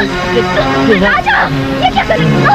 राजा, ये क्या कर रहे हो?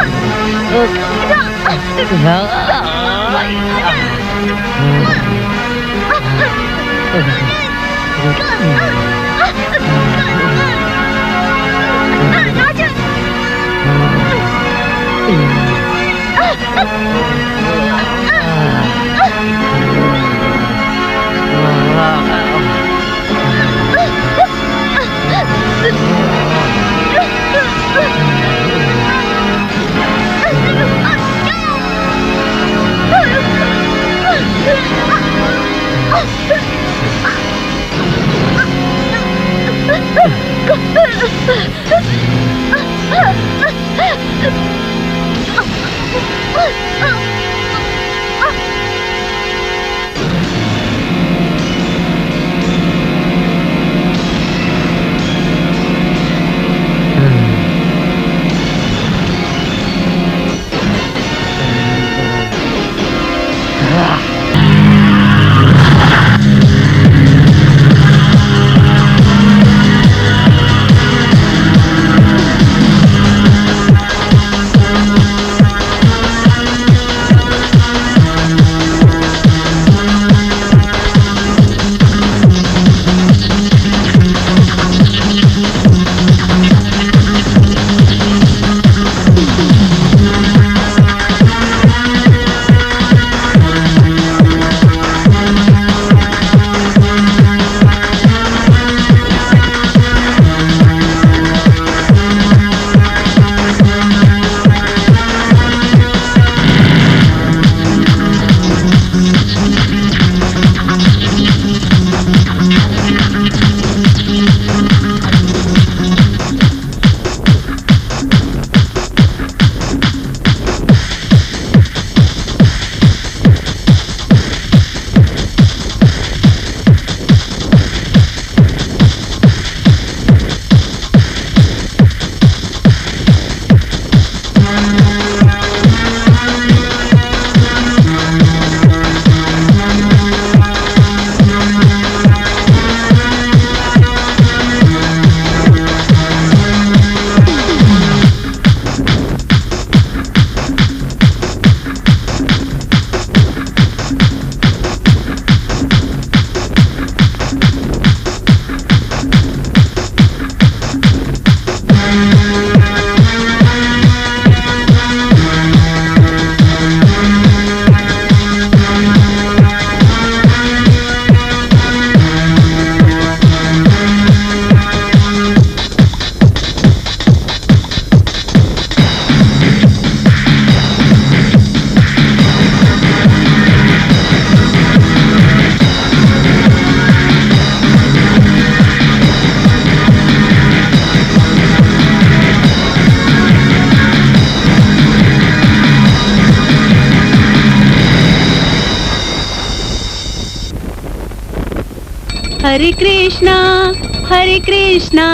हरे कृष्णा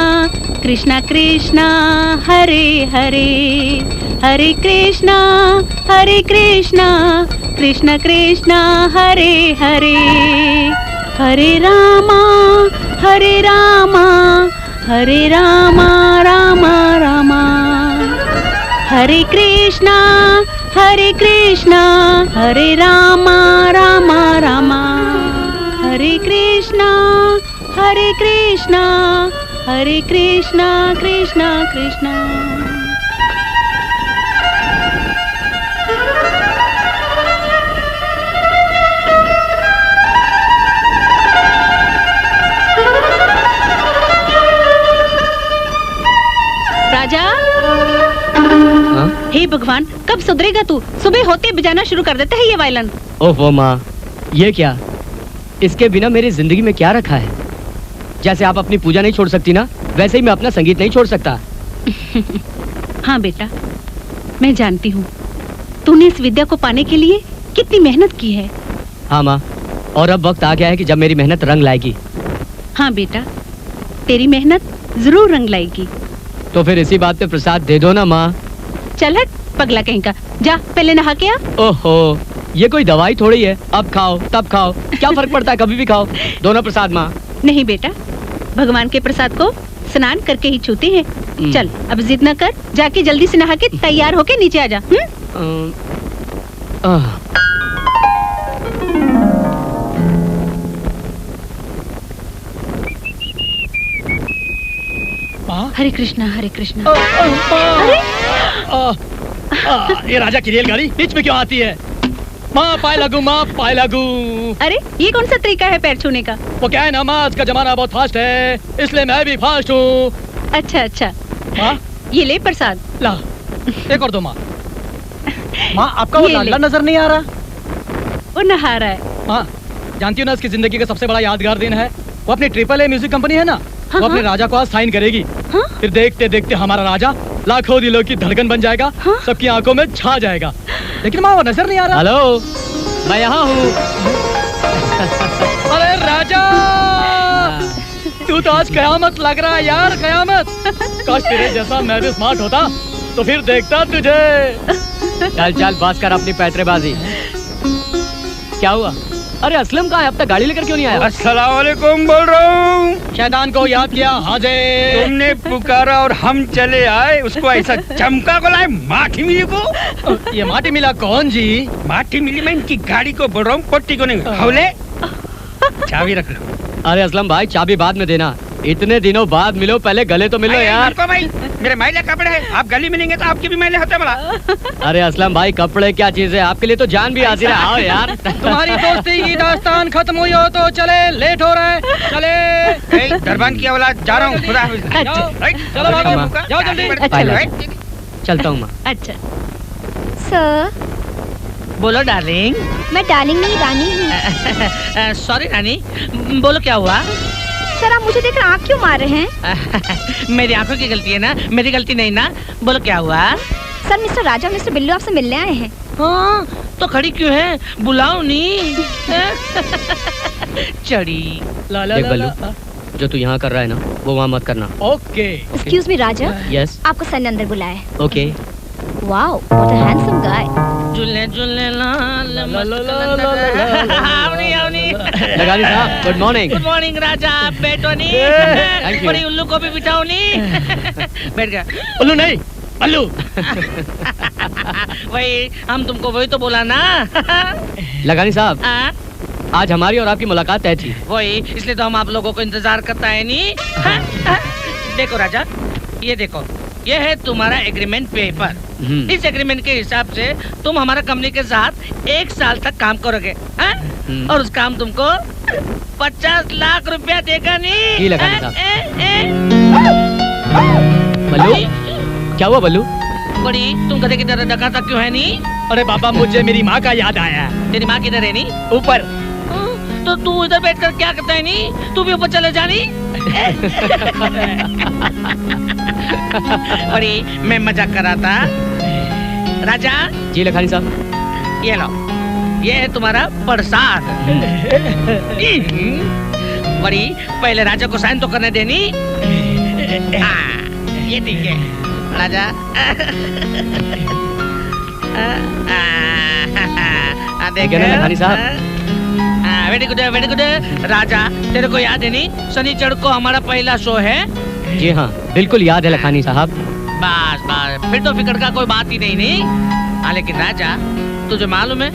कृष्णा कृष्णा हरे हरे, हरे कृष्णा कृष्णा कृष्णा हरे हरे, हरे रामा रामा रामा, हरे कृष्णा हरे रामा रामा रामा, हरे कृष्णा कृष्णा कृष्णा। राजा, हे भगवान, कब सुधरेगा तू? सुबह होते बजाना शुरू कर देता है ये वायलिन। ओहो माँ, ये क्या? इसके बिना मेरी जिंदगी में क्या रखा है? जैसे आप अपनी पूजा नहीं छोड़ सकती ना, वैसे ही मैं अपना संगीत नहीं छोड़ सकता। हाँ बेटा, मैं जानती हूँ तूने इस विद्या को पाने के लिए कितनी मेहनत की है। हाँ माँ, और अब वक्त आ गया है कि जब मेरी मेहनत रंग लाएगी। हाँ बेटा, तेरी मेहनत जरूर रंग लाएगी। तो फिर इसी बात पे प्रसाद दे दो ना माँ। चल हट पगला कहीं का, जा पहले नहा के आ। ओहो, ये कोई दवाई थोड़ी है, अब खाओ तब खाओ, क्या फर्क पड़ता है, कभी भी खाओ। दोनों प्रसाद माँ। नहीं बेटा, भगवान के प्रसाद को स्नान करके ही छूते हैं। चल अब जिद न कर, जाके जल्दी से नहा के तैयार होके नीचे आ जा। हरे कृष्णा हरे कृष्णा। अरे ये राजा की रेलगाड़ी बीच में क्यों आती है? माँ पाए लगू, माँ पाए लगू। अरे ये कौन सा तरीका है पैर छूने का? वो क्या है ना माँ, आज का जमाना बहुत फास्ट है, इसलिए मैं भी फास्ट हूँ। अच्छा अच्छा। माँ ये ले प्रसाद। ला एक और दो माँ। माँ आपका वो लाला नजर नहीं आ रहा? वो नहा रहा है। माँ जानती हो ना, इसकी जिंदगी का सबसे बड़ा यादगार दिन है। वो अपनी AAA म्यूजिक कंपनी है ना, वो अपने राजा को आज साइन करेगी। फिर देखते देखते हमारा राजा लाखों दिलों की धड़कन बन जाएगा, सबकी आंखों में छा जाएगा। लेकिन माँ वो नजर नहीं आ रहा। हेलो, मैं यहाँ हूँ। अरे राजा, तू तो आज कयामत लग रहा है यार, कयामत। काश तेरे जैसा मैं भी स्मार्ट होता तो फिर देखता तुझे। चल चल बस कर अपनी पैतरेबाजी। क्या हुआ? अरे असलम कहाँ है? अब तक गाड़ी लेकर क्यों नहीं आया? अस्सलाम वालेकुम बोल रहा हूँ। शैतान को याद किया हाजिर। तुमने पुकारा और हम चले आए, उसको ऐसा चमका को लाए माटी मिली को। ये माटी मिला कौन जी? माटी मिली मैं इनकी गाड़ी को बोल रहा हूँ, पट्टी को नहीं। हौले चाबी रख लो। अरे असलम भाई चाबी बाद में देना, इतने दिनों बाद मिलो, पहले गले तो मिलो यार। भाई मेरे मैले कपड़े हैं, आप गली मिलेंगे तो आपके भी मैले होते बड़ा। अरे असलम भाई कपड़े क्या चीज है, आपके लिए तो जान भी हाजिर है। आओ यार। तुम्हारी दोस्ती की दास्तान खत्म हुई हो तो चले, लेट हो रहा है। चले। दरबान की औलाद जा रहा हूँ, खुदा चलो भागो, जाओ जल्दी। चलता हूँ माँ। अच्छा सर। बोलो डार्लिंग। मैं डार्लिंग नहीं, रानी हूँ। सॉरी रानी, बोलो क्या हुआ? सर आप मुझे देखकर आँख क्यों मार रहे हैं? मेरी आंखों की गलती है ना, मेरी गलती नहीं ना। बोलो क्या हुआ? सर मिस्टर राजा, मिस्टर बिल्लू आपसे मिलने आए हैं। हाँ, तो खड़ी क्यों है? बुलाओ नहीं। चढ़ी। देख बल्लू, जो तू यहाँ कर रहा है ना वो वहाँ मत करना। ओके। एक्सक्यूज मी राजा। यस। आपको सर ने अंदर बुलाया है। Okay. Wow, what a handsome guy. झूले झूले लाल लगानी साहब, गुड मॉर्निंग। गुड मॉर्निंग राजा, बैठो नी। Thank you. बड़ी उल्लू को भी बिठाओ नी। बैठ गया। उल्लू नहीं, अल्लू। वही हम तुमको वही तो बोला ना। लगानी साहब, हाँ? आज हमारी और आपकी मुलाकात तय थी। वही, इसलिए तो हम आप लोगों को इंतजार करता है नी। देखो राजा, ये देखो, ये है तुम्हारा एग्रीमेंट पेपर। इस एग्रीमेंट के हिसाब से तुम हमारा कंपनी के साथ 1 साल तक काम करोगे, और उस काम तुमको 50 लाख रुपया देगा नहीं। जी लगानी साहब। बल्लू, क्या हुआ बल्लू? बड़ी तुम गधे की तरह डकाता क्यों है नी? अरे बाबा, मुझे मेरी माँ का याद आया। तेरी माँ किधर है नी? ऊपर। तो तू इधर बैठकर क्या करता है नी? तू भी ऊपर चले जानी। बड़ी मैं मजाक कर रहा था। राजा। जी लखानी साहब। ये लो, ये है तुम्हारा प्रसाद। बड़ी पहले राजा को साइन तो करने देनी। ये ठीक है राजा। देख Lakhani sahab. Very good, very good. Raja तेरे को याद है नहीं, शनिचर को हमारा पहला शो है? जी हाँ बिल्कुल याद है लखानी साहब। बस बस, फिर तो फिक्र का कोई बात ही नहीं। हाँ लेकिन राजा, तुझे मालूम है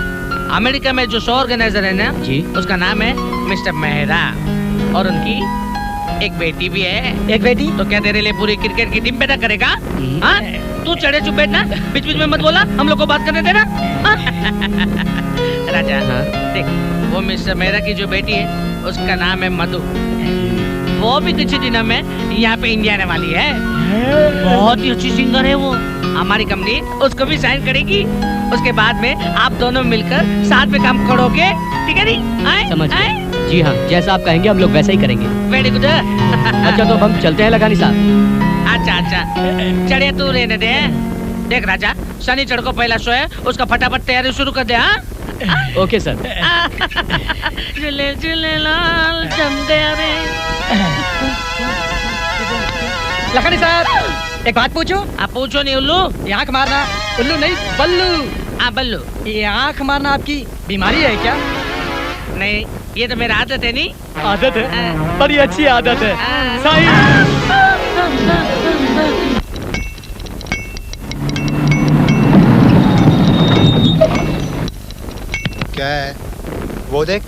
अमेरिका में जो शो ऑर्गेनाइजर है ना जी, उसका नाम है मिस्टर मेहरा, और उनकी एक बेटी भी है। एक बेटी? तो क्या तेरे लिए पूरी क्रिकेट की टीम पैदा करेगा? हाँ, तू चढ़े चुप बैठना, बीच बीच में मत बोला, हम लोग को बात करने देना। राजा हाँ? देख, वो मिस्टर मेहरा की जो बेटी है उसका नाम है मधु। वो भी कुछ दिनों में यहाँ पे इंडिया आने वाली है। बहुत ही अच्छी सिंगर है वो। हमारी कंपनी उसको भी साइन करेगी। उसके बाद में आप दोनों मिलकर साथ में काम करोगे, ठीक है नहीं? समझ गए। जी हाँ, जैसा आप कहेंगे हम लोग वैसा ही करेंगे। Very good. अच्छा तो हम चलते हैं लगानी साहब। अच्छा अच्छा, चढ़े तू रहने दे। देख राजा, शनिचर को पहला शो है, उसका फटाफट तैयारी शुरू कर दे। हाँ ओके सर। झूले झूले लाल जम गया रे। लखानी साहब, एक बात पूछूं? आप पूछो नहीं उल्लू। ये आँख मारना, उल्लू नहीं बल्लू। हाँ बल्लू। ये आँख मारना आपकी बीमारी है क्या? नहीं, ये तो मेरा आदत है। नहीं आदत है, बड़ी अच्छी आदत है। हाँ। साईं। क्या है वो देख।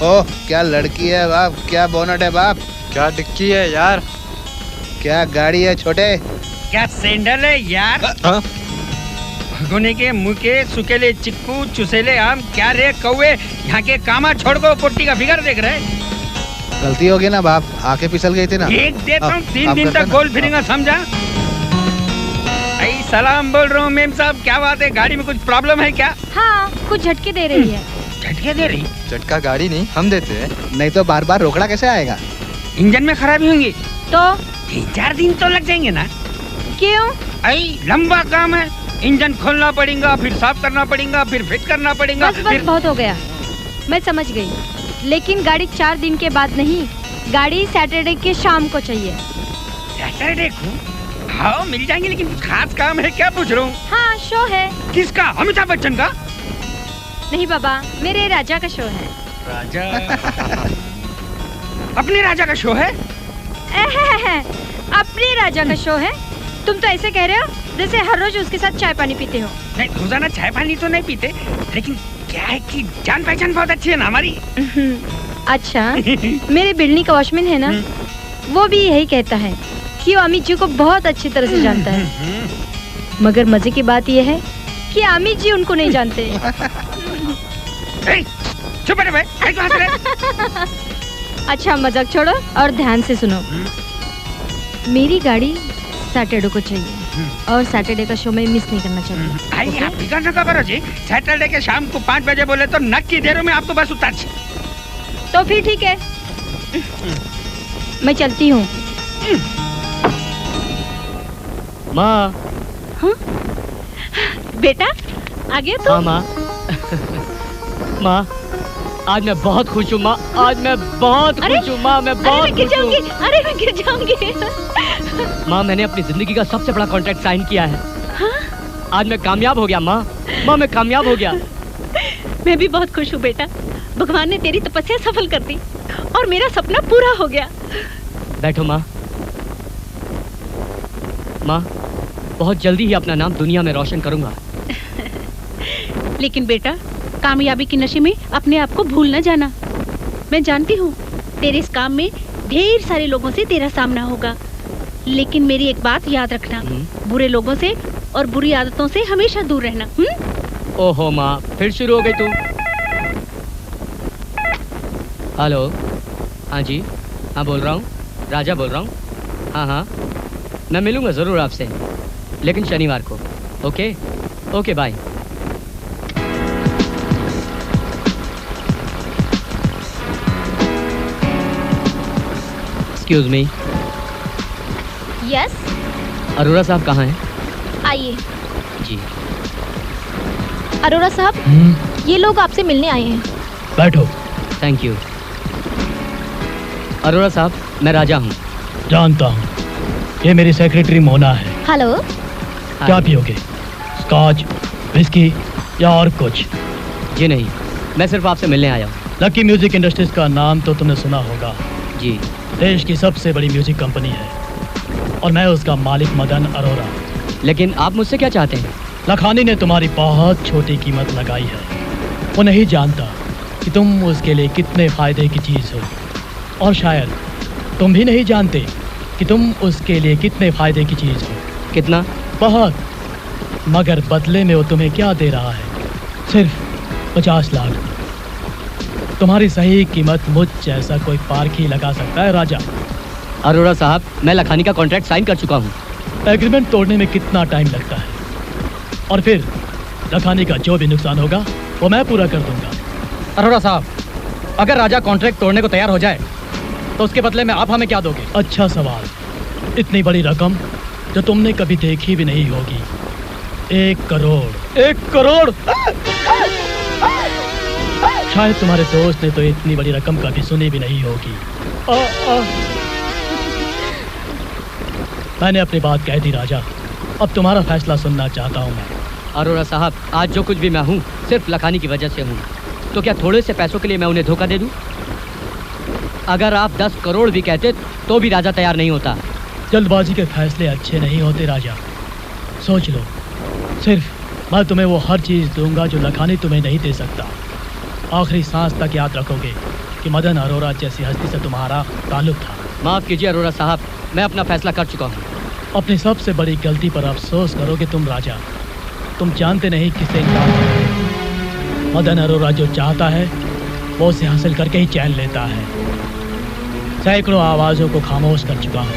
ओह क्या लड़की है बाप, क्या बोनट है बाप, क्या डिक्की है यार, क्या गाड़ी है छोटे, क्या सैंडल है यार। भगोने के मुंह के सुकेले चिक्कू चुसेले आम, क्या रे कौवे, यहाँ के कामा छोड़ को पोटी का फिगर देख रहे। गलती हो गई ना बाप, आके फिसल गई थी ना। एक देता हूँ 3 दिन तक गोल फिरेगा समझा। आई सलाम बोल रहा हूँ मेम साहब, क्या बात है, गाड़ी में कुछ प्रॉब्लम है क्या? हाँ, कुछ झटके दे रही है। झटके दे रही? झटका गाड़ी नहीं हम देते हैं। नहीं तो बार बार रोकड़ा कैसे आएगा? इंजन में खराबी होंगी तो 3-4 दिन तो लग जाएंगे ना। क्यों? आई लंबा काम है, इंजन खोलना पड़ेगा, फिर साफ करना पड़ेगा, फिर फिट करना पड़ेगा। बस बस बहुत हो गया, मैं समझ गई। लेकिन गाड़ी 4 दिन के बाद नहीं, गाड़ी सैटरडे के शाम को चाहिए। सैटरडे को? हाँ मिल जाएंगे, लेकिन खास काम है क्या पूछ रहा हूँ? हाँ शो है। किसका? अमिताभ बच्चन का? नहीं बाबा, मेरे राजा का शो है। राजा? अपने राजा का शो है? अपने राजा का शो है? तुम तो ऐसे कह रहे हो जैसे हर रोज उसके साथ चाय पानी पीते हो। नहीं, रोजाना चाय पानी तो नहीं पीते, लेकिन क्या है कि जान पहचान बहुत अच्छी है ना हमारी। अच्छा, मेरे बिल्डिंग का वॉचमैन है ना, वो भी यही कहता है कि वो अमित जी को बहुत अच्छी तरह से जानता है। मगर मजे की बात यह है कि अमित जी उनको नहीं जानते। चुप रहे भाई, आई तो हंस रहे। अच्छा मजाक छोड़ो और ध्यान से सुनो। मेरी गाड़ी सैटरडे को चाहिए और सैटरडे का शो में मिस नहीं करना चाहिए। आई आप फिकर न करो जी, सैटरडे के शाम को 5 बजे बोले तो नक्की देर में आपको बस उतार। तो फिर ठीक है, मैं चलती हूँ। माँ। हाँ? बेटा आ गया तू? हाँ माँ। माँ आज मैं बहुत खुश हूँ माँ, आज मैं बहुत खुश हूँ माँ, मैं बहुत गिर खुश हूँ। अरे मैं गिर जाऊंगी। माँ मैंने अपनी जिंदगी का सबसे बड़ा कॉन्ट्रैक्ट साइन किया है। हाँ? आज मैं कामयाब हो गया माँ, माँ मैं कामयाब हो गया। मैं भी बहुत खुश हूँ बेटा, भगवान ने तेरी तपस्या सफल कर दी और मेरा सपना पूरा हो गया। बैठो माँ। माँ बहुत जल्दी ही अपना नाम दुनिया में रोशन करूंगा। लेकिन बेटा कामयाबी के नशे में अपने आप को भूल न जाना। मैं जानती हूँ तेरे इस काम में ढेर सारे लोगों से तेरा सामना होगा, लेकिन मेरी एक बात याद रखना, बुरे लोगों से और बुरी आदतों से हमेशा दूर रहना। ओहो माँ फिर शुरू हो गई तू। हेलो, हाँ जी, हाँ बोल रहा हूँ, राजा बोल रहा हूँ। हाँ हाँ मैं मिलूंगा ज़रूर आपसे, लेकिन शनिवार को। Okay okay bye. Excuse me. Yes, Arora साहब कहाँ हैं? आइए। जी। अरोरा साहब, ये लोग आपसे मिलने आए हैं। बैठो। Thank you. अरोरा साहब मैं राजा हूँ। जानता हूँ, ये मेरी सेक्रेटरी मोना है। हेलो। क्या पियोगे, स्कॉच, विस्की या और कुछ? जी नहीं, मैं सिर्फ आपसे मिलने आया हूँ। लकी म्यूजिक इंडस्ट्रीज का नाम तो तुमने सुना होगा। जी। देश की सबसे बड़ी म्यूजिक कंपनी है और मैं उसका मालिक मदन अरोरा। लेकिन आप मुझसे क्या चाहते हैं? लखानी ने तुम्हारी बहुत छोटी कीमत लगाई है। वो नहीं जानता कि तुम उसके लिए कितने फायदे की चीज़ हो, और शायद तुम भी नहीं जानते कि तुम उसके लिए कितने फायदे की चीज़ हो। कितना? बहुत। मगर बदले में वो तुम्हें क्या दे रहा है? सिर्फ 50 लाख। तुम्हारी सही कीमत मुझ जैसा कोई पार्क ही लगा सकता है राजा। अरोरा साहब मैं लखानी का कॉन्ट्रैक्ट साइन कर चुका हूँ। एग्रीमेंट तोड़ने में कितना टाइम लगता है, और फिर लखानी का जो भी नुकसान होगा वो मैं पूरा कर दूंगा। अरोरा साहब, अगर राजा कॉन्ट्रैक्ट तोड़ने को तैयार हो जाए तो उसके बदले में आप हमें क्या दोगे? अच्छा सवाल। इतनी बड़ी रकम जो तुमने कभी देखी भी नहीं होगी। 1 करोड़। 1 करोड़? शायद तुम्हारे दोस्त ने तो इतनी बड़ी रकम कभी सुनी भी नहीं होगी। मैंने अपनी बात कह दी राजा, अब तुम्हारा फैसला सुनना चाहता हूँ मैं। अरोरा साहब, आज जो कुछ भी मैं हूँ सिर्फ लखानी की वजह से हूँ। तो क्या थोड़े से पैसों के लिए मैं उन्हें धोखा दे दूँ? अगर आप 10 करोड़ भी कहते तो भी राजा तैयार नहीं होता। जल्दबाजी के फैसले अच्छे नहीं होते राजा, सोच लो। सिर्फ मैं तुम्हें वो हर चीज़ दूंगा जो लखानी तुम्हें नहीं दे सकता। आखिरी सांस तक याद रखोगे कि मदन अरोरा जैसी हस्ती से तुम्हारा ताल्लुक था। माफ़ कीजिए अरोरा साहब, मैं अपना फैसला कर चुका हूँ। अपनी सबसे बड़ी गलती पर अफसोस करोगे तुम राजा। तुम जानते नहीं किससे इनकार करोगे। मदन अरोरा जो चाहता है वो उसे हासिल करके ही चैन लेता है। सैकड़ों आवाज़ों को खामोश कर चुका हूँ,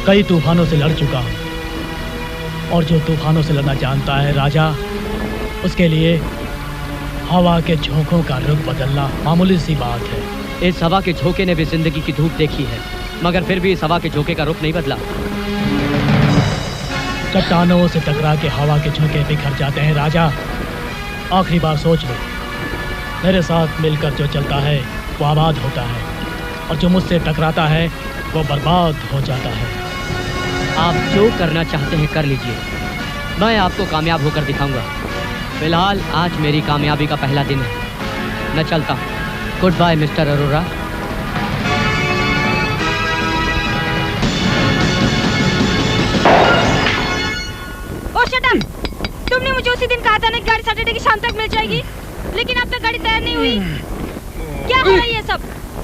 कई तूफानों से लड़ चुका हूँ, और जो तूफानों से लड़ना जानता है राजा, उसके लिए हवा के झोंकों का रुख बदलना मामूली सी बात है। इस हवा के झोंके ने भी जिंदगी की धूप देखी है, मगर फिर भी इस हवा के झोंके का रुख नहीं बदला। चट्टानों से टकरा के हवा के झोंके बिखर जाते हैं राजा। आखिरी बार सोच लो, मेरे साथ मिलकर जो चलता है वो आबाद होता है, और जो मुझसे टकराता है वो बर्बाद हो जाता है। आप जो करना चाहते हैं कर लीजिए, मैं आपको कामयाब होकर दिखाऊंगा। फिलहाल आज मेरी कामयाबी का पहला दिन है, मैं चलता हूँ। Good bye mister Arora. Oh shut up! तुमने मुझे उसी दिन कहा था ना कि गाड़ी सैटरडे की शाम तक मिल जाएगी, लेकिन अब तक गाड़ी तैयार नहीं हुई। क्या हो रहा है ये सब?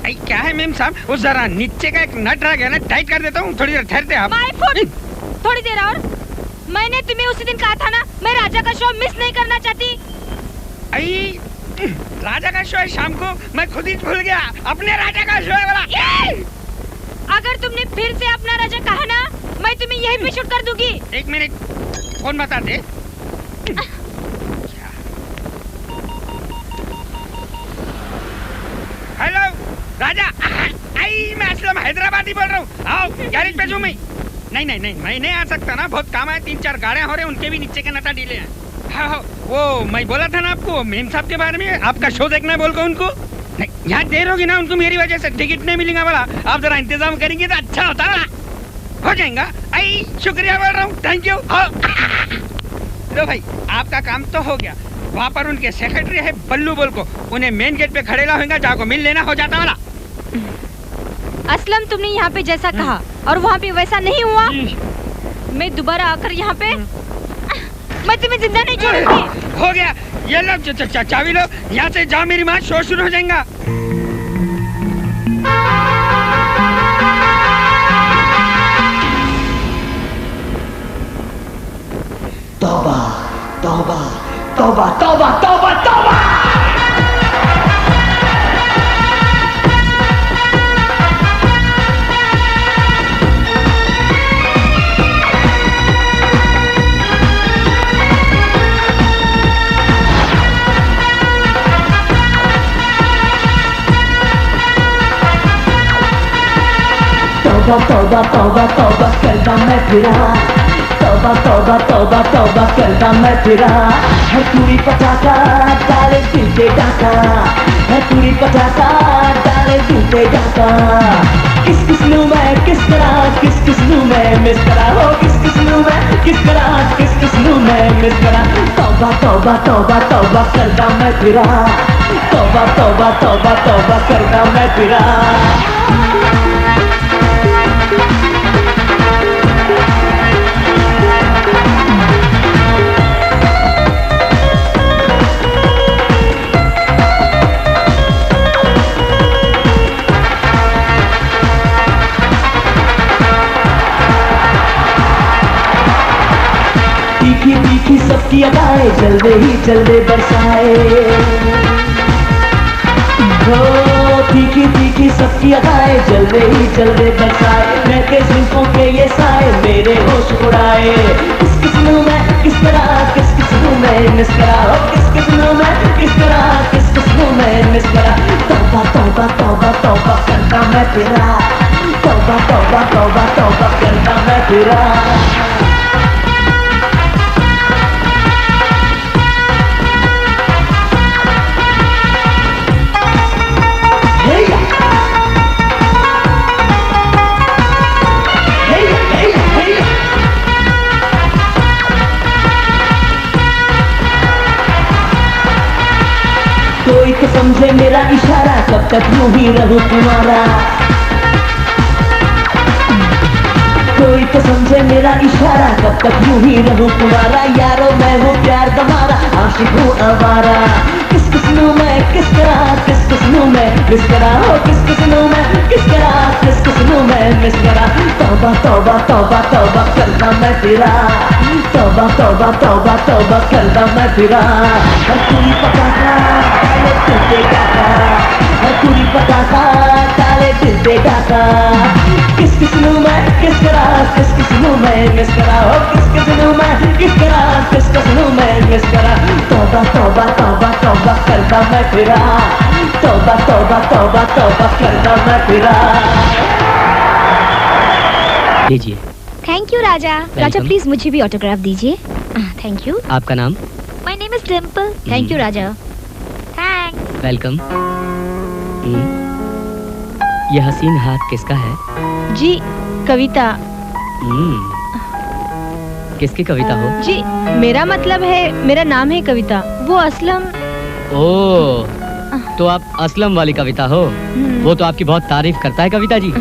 आई क्या है मैम साहब, वो जरा नीचे का एक नट रह गया ना, टाइट कर देता हूँ, थोड़ी देर ठहरते आप। My foot! थोड़ी देर और। मैंने तुम्हें उसी दिन कहा था ना, मैं राजा का शो मिस नहीं करना चाहती। आई राजा का शो है शाम को, मैं खुद ही भूल गया, अपने राजा का शो है वाला। अगर तुमने फिर से अपना राजा कहा ना, मैं तुम्हें यहीं पे शूट कर दूंगी। एक मिनट, फोन बता दे। हेलो राजा, आई मैं असलम हैदराबादी बोल रहा हूँ, आओ गैरेज पे मैं। नहीं नहीं नहीं, मैं नहीं आ सकता ना, बहुत काम है, 3-4 गाड़ियाँ हो रहे हैं, उनके भी नीचे के नटा ढीले हैं। हाँ, वो मैं बोला था ना आपको मेम साहब के बारे में, आपका शो देखना है बोल कर उनको। नहीं, यहाँ देर होगी ना उनको, मेरी वजह से टिकट नहीं मिलेगा वाला, आप जरा इंतजाम करेंगे तो अच्छा होता ना, हो जाएगा। आई शुक्रिया बोल रहा हूँ, थैंक यू। लो भाई, आपका काम तो हो गया। वहाँ पर उनके सेक्रेटरी है बल्लू बोल को, उन्हें मेन गेट पे खड़े होगा, जाको मिल लेना, हो जाता वाला। असलम, तुमने यहाँ पे जैसा कहा और वहाँ पे वैसा नहीं हुआ, मैं दोबारा आकर यहाँ पे मैं तुम्हें जिंदा नहीं छोड़ूंगी। हो गया, ये लो चाबी लो, यहाँ से जाओ, मेरी माँ, शो शुरू हो जाएगा। तौबा तौबा तौबा तौबा तौबा तौबा। तौबा तौबा तौबा तौबा करदा मैं फिरा, तौबा तौबा तौबा तौबा करदा मैं फिरा। है पूरी पटाखा डाले दिल पे डाका, है पूरी पटाखा डाले दिल पे डाका। किस किस नू मैं किस तरह, किस किस नू मैं मिस करा, हो किस किस नू मैं किस तरह, किस किस नू मैं मिस करा। तौबा तौबा तौबा तौबा करदा मैं फिरा, तौबा तौबा तौबा तौबा करदा मैं फिरा। तीखी तीखी सबकी अदाएं जल्दे ही जल्दे बरसाए, हो तीखी तीखी सबकी अदाएं जल्दे ही जल्दे बरसाए। महके जुल्फों के ये साए मेरे होश उड़ाए। किस किस नू मैं किस तरह, किस किस नू मैं मिस करा, हो किस किस नू मैं किस तरह, किस किस नू मैं मिस करा। तौबा तौबा तौबा तौबा करदा मैं फिरा, तौबा तौबा तौबा तौबा करदा मैं फिरा। कोई तो समझे मेरा इशारा, कब तक यूं ही रहूं तुम्हारा। कोई तो समझे मेरा इशारा, कब तक यूं ही रहूं तुम्हारा। यारो मैं हूँ प्यार तुम्हारा, आशिक हूँ आवारा। किस किस नू मैं किस तरह, किस किस नू मैं किस तरह, हो किस किस नू मैं किस तरह, किस किस नू मैं किस तरह। तौबा तौबा तौबा तौबा करदा मैं तेरा, तौबा तौबा तौबा तौबा करदा मैं तेरा। हर पूरी पटाखा काले दिल दे डाका, हर पूरी पटाखा काले दिल दे डाका। किस किस नू मैं किस तरह, किस किस नू मैं किस तरह, हो किस किस नू मैं किस तरह, किस किस नू मैं किस तरह। तौबा तौबा तौबा तौबा करदा मैं तेरा, तौबा तौबा तौबा तौबा करदा मैं तेरा। लीजिए। Thank you Raja. Raja please मुझे भी ऑटोग्राफ दीजिए। Thank you. आपका नाम? My name is Dimple. Thank you Raja. Thanks. Welcome. ये हसीन हाथ किसका है? जी कविता। किसकी कविता हो? जी मेरा मतलब है, मेरा नाम है कविता, वो असलम। ओह, तो आप असलम वाली कविता हो? वो तो आपकी बहुत तारीफ करता है कविता जी।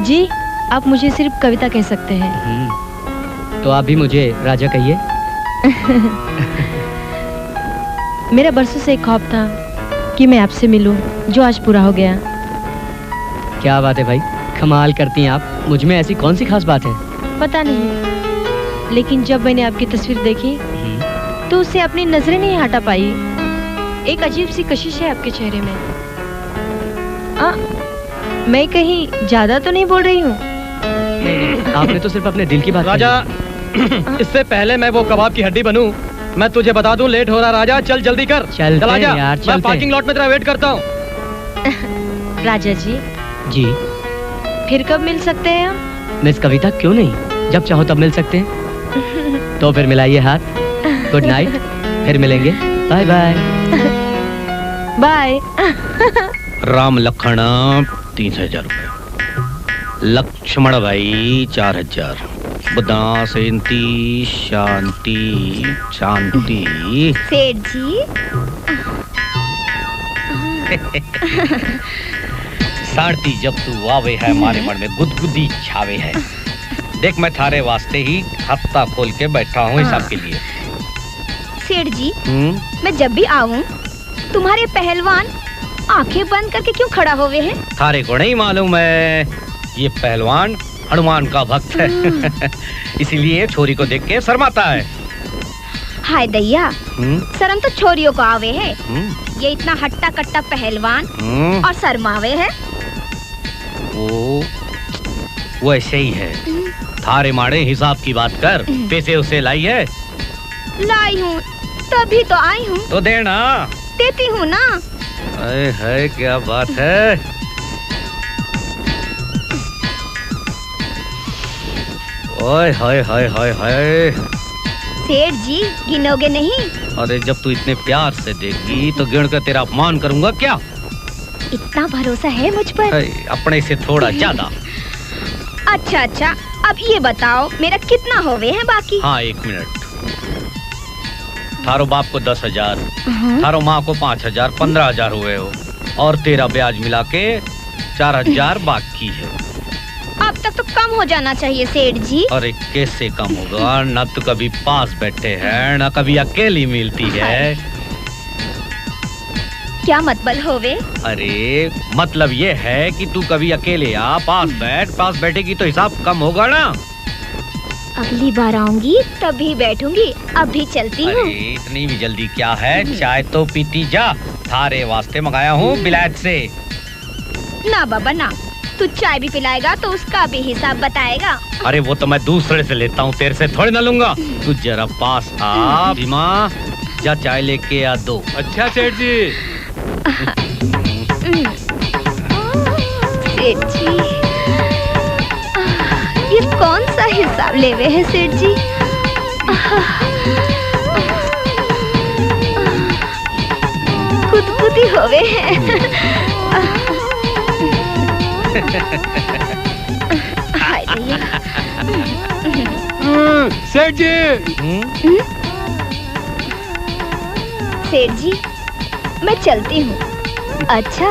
जी आप मुझे सिर्फ कविता कह सकते हैं। तो आप भी मुझे राजा कहिए। मेरा बरसों से एक ख्वाब था कि मैं आपसे मिलूं, जो आज पूरा हो गया। क्या बात है भाई, कमाल करती हैं आप। मुझ में ऐसी कौन सी खास बात है? पता नहीं, लेकिन जब मैंने आपकी तस्वीर देखी तो उससे अपनी नजरें नहीं हटा पाई। एक अजीब सी कशिश है आपके चेहरे में। मैं कहीं ज्यादा तो नहीं बोल रही हूँ? नहीं, आपने तो सिर्फ अपने दिल की बात। राजा इससे पहले मैं वो कबाब की हड्डी बनूं, मैं तुझे बता दूं लेट हो रहा। राजा चल जल्दी कर। चल आजा, यार, मैं पार्किंग लॉट में तेरा वेट करता हूँ। राजा जी। जी फिर कब मिल सकते हैं हम? मिस कविता क्यों नहीं, जब चाहो तब मिल सकते हैं। तो फिर मिलाइए हाथ। गुड नाइट, फिर मिलेंगे। Bye bye. Bye. Ram Lakhan 3000 रुपए, लक्ष्मण भाई 4000, बुधा सेंती शांति शांति। सेठ जी। शांति जब तू आवे है हमारे मन में गुदगुदी छावे है। देख मैं थारे वास्ते ही खाता खोल के बैठा हूँ हिसाब के लिए। सेठ जी मैं जब भी आऊं तुम्हारे पहलवान आंखें बंद करके क्यों खड़ा हुए हैं? थारे को नहीं मालूम है, ये पहलवान हनुमान का भक्त है। इसीलिए छोरी को देख के शर्माता है। हाय दैया, शर्म तो छोरियों को आवे है। ये इतना हट्टा कट्टा पहलवान और शर्मावे है। वो ऐसे ही है। थारे माड़े हिसाब की बात कर। पैसे उसे लाई है? लाई हूँ, तभी तो आई हूँ। तो देना। देती हूँ ना। है क्या बात है। ओए हाय हाय हाय हाय। सेठ जी गिनोगे नहीं? अरे जब तू इतने प्यार से देगी तो गिन कर तेरा अपमान करूंगा क्या? इतना भरोसा है मुझ पर? अपने से थोड़ा ज्यादा। अच्छा, अब ये बताओ मेरा कितना होवे है बाकी? हाँ 1 मिनट। थारो बाप को 10,000, थारो माँ को 5,000, 15,000 हुए हो, और तेरा ब्याज मिला के 4,000 बाकी है। अब तक तो कम हो जाना चाहिए सेठ जी। अरे कैसे कम होगा, न तो कभी पास बैठे हैं न कभी अकेली मिलती है। क्या मतलब होवे? अरे मतलब ये है कि तू कभी अकेले आ, पास बैठेगी तो हिसाब कम होगा ना। अगली बार आऊंगी तभी बैठूंगी, अभी चलती हूँ। इतनी भी जल्दी क्या है, चाय तो पीती जा। थारे वास्ते मंगाया हूँ बिलायत से। ना बाबा ना, तू चाय भी पिलाएगा तो उसका भी हिसाब बताएगा। अरे वो तो मैं दूसरे से लेता हूँ, तेरे से थोड़ी ना लूंगा। तू जरा पास आ भीमा, जा चाय लेके आ दो। अच्छा सेठ जी। सेठ जी ये कौन सा हिसाब लेवे है सेठ जी? गुदगुदी होवे है। सेठ जी। सेठ जी मैं चलती हूँ। अच्छा,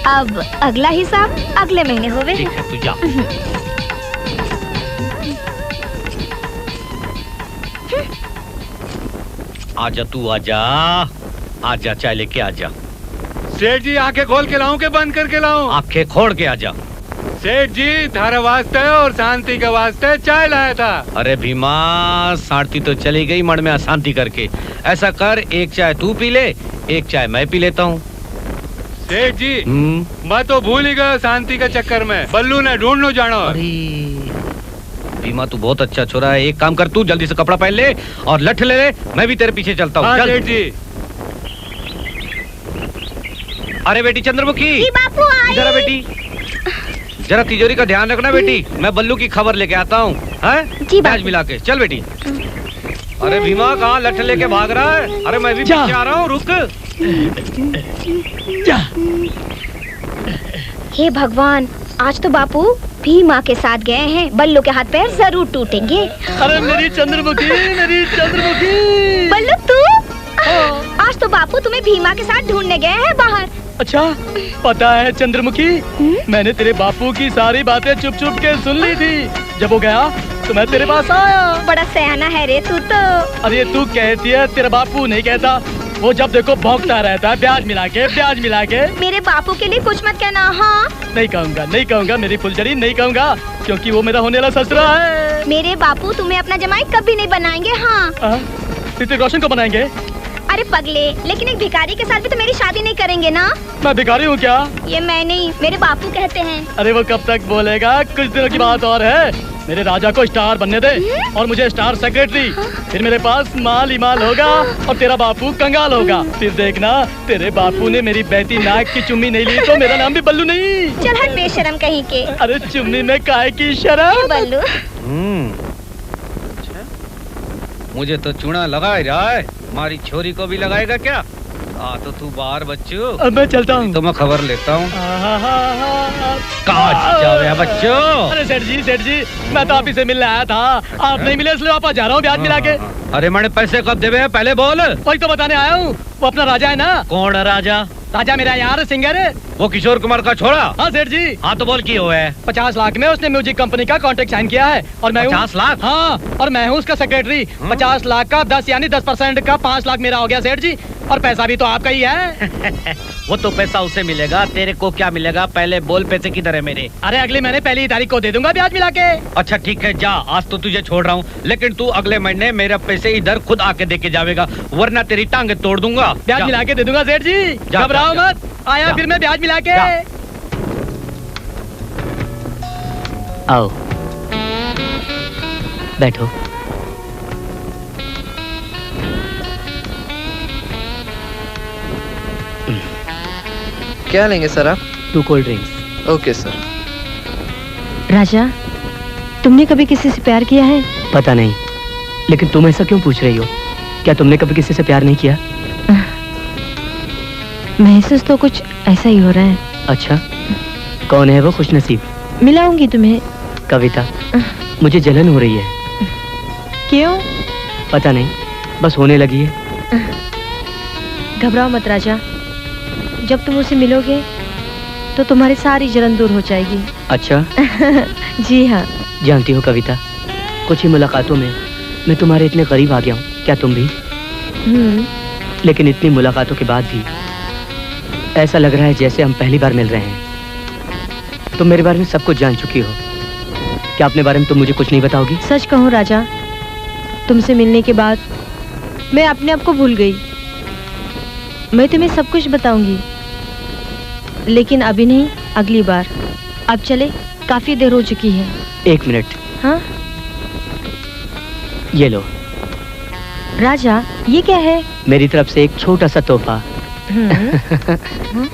अब अगला हिसाब अगले महीने होवे। ठीक है, तू जा। आजा तू, आजा आजा, चाय लेके आजा। सेठ जी आंखें खोल के लाऊं के बंद करके लाऊं? आंखें खोल के आजा। सेठ जी थारा वास्ते और शांति के वास्ते चाय लाया था। अरे भीमा, साड़ती तो चली गई मड़ में अशांति करके। ऐसा कर, एक चाय तू पी ले, एक चाय मैं पी लेता हूँ। सेठ जी मैं तो भूल ही गया शांति के चक्कर में। बल्लू ने ढूंढ लो जानो। भीमा तू बहुत अच्छा छोरा है। एक काम कर, तू जल्दी से कपड़ा पहन ले और लठ ले ले, मैं भी तेरे पीछे चलता हूँ। हाँ चल। सेठ जी। अरे बेटी चंद्रमुखी, बापू आए। जरा बेटी, जरा तिजोरी का ध्यान रखना बेटी। मैं बल्लू की खबर लेके आता हूँ। जी बैज मिला के चल बेटी। अरे भीमा कहाँ लठ लेके भाग रहा है? अरे मैं भी पीछे आ रहा हूँ, रुक। हे भगवान, आज तो बापू भीमा के साथ गए हैं। बल्लू के हाथ पैर जरूर टूटेंगे। अरे मेरी चंद्रमुखी, मेरी चंद्रमुखी। बल्लू तू? आज तो बापू तुम्हें भीमा के साथ ढूंढने गए हैं बाहर। अच्छा, पता है चंद्रमुखी, मैंने तेरे बापू की सारी बातें चुप चुप के सुन ली थी। जब वो गया तो मैं तेरे पास आया। बड़ा सयाना है रे तू तो। अरे तू कहती है, तेरा बापू नहीं कहता। वो जब देखो भौंकता रहता है, ब्याज मिला के, ब्याज मिला के। मेरे बापू के लिए कुछ मत कहना। हाँ नहीं कहूँगा, नहीं कहूँगा मेरी फुलझड़ी, नहीं कहूँगा, क्योंकि वो मेरा होने वाला ससुरा है। मेरे बापू तुम्हें अपना जमाई कभी नहीं बनाएंगे। हाँ ऋतिक रोशन को बनाएंगे? अरे पगले, लेकिन एक भिखारी के साथ भी तो मेरी शादी नहीं करेंगे ना। मैं भिखारी हूँ क्या? ये मैं नहीं, मेरे बापू कहते हैं। अरे वो कब तक बोलेगा, कुछ दिनों की बात और है। मेरे राजा को स्टार बनने दे और मुझे स्टार सेक्रेटरी। फिर मेरे पास माल ही माल होगा और तेरा बापू कंगाल होगा। फिर देखना, तेरे बापू ने मेरी बेटी नाक की चुम्मी नहीं ली तो मेरा नाम भी बल्लू नहीं। चल हट बेशरम कहीं के। अरे चुम्मी में काहे की शर्म? बल्लू मुझे तो चूना लगा ही रहा है, हमारी छोरी को भी लगाएगा क्या? तो तू बाहर बच्चू। अब मैं चलता हूँ। तो मैं खबर लेता हूँ। कहाँ जावे बच्चों? अरे सेठ जी, मैं तो आप ही से मिलने आया था। आप नहीं मिले इसलिए वापस जा रहा हूँ ब्याज मिला के। अरे मैंने पैसे कब देवे पहले बोल। वही तो बताने आया हूँ। वो अपना राजा है ना। कौन है राजा? राजा मेरा यार सिंगर है। वो किशोर कुमार का छोड़ा? हाँ सेठ जी। हाँ तो बोल क्यों है? 50 लाख में उसने म्यूजिक कंपनी का कॉन्ट्रैक्ट साइन किया है और मैं 50 लाख? हाँ, और मैं हूँ उसका सेक्रेटरी। 50 लाख का 10 यानी 10% का 5 लाख मेरा हो गया सेठ जी। और पैसा भी तो आपका ही है। वो तो पैसा उसे मिलेगा, तेरे को क्या मिलेगा? पहले बोल पैसे किधर है मेरे? अरे अगले महीने पहली तारीख को दे दूंगा ब्याज मिला के। अच्छा ठीक है, जा, आज तो तुझे छोड़ रहा हूँ, लेकिन तू अगले महीने मेरे पैसे इधर खुद आके दे के जाएगा, वरना तेरी टांगे तोड़ दूंगा। ब्याज मिला के दे दूंगा सेठ जी, घबराओ मत। आया फिर मैं ब्याज मिला के। आओ बैठो। क्या लेंगे सर आप? 2 cold drinks. Okay sir. Raja, तुमने कभी किसी से प्यार किया है? पता नहीं, लेकिन तुम ऐसा क्यों पूछ रही हो? क्या तुमने कभी किसी से प्यार नहीं किया? महसूस तो कुछ ऐसा ही हो रहा है। अच्छा, कौन है वो खुशनसीब? मिलाऊंगी तुम्हें। कविता, मुझे जलन हो रही है। क्यों? पता नहीं, बस होने लगी है। घबराओ मत राजा, जब तुम उसे मिलोगे तो तुम्हारी सारी जलन दूर हो जाएगी। अच्छा? जी हाँ। जानती हो कविता, कुछ ही मुलाकातों में मैं तुम्हारे इतने करीब आ गया हूँ। क्या तुम भी? लेकिन इतनी मुलाकातों के बाद भी ऐसा लग रहा है जैसे हम पहली बार मिल रहे हैं। तुम मेरे बारे में सब कुछ जान चुकी हो, क्या अपने बारे में तुम मुझे कुछ नहीं बताओगी? सच कहूँ राजा, तुमसे मिलने के बाद मैं अपने आप को भूल गई। मैं तुम्हें सब कुछ बताऊंगी, लेकिन अभी नहीं, अगली बार। अब चले, काफी देर हो चुकी है। 1 मिनट। हाँ? ये लो। राजा, ये क्या है? मेरी तरफ से एक छोटा सा तोहफा।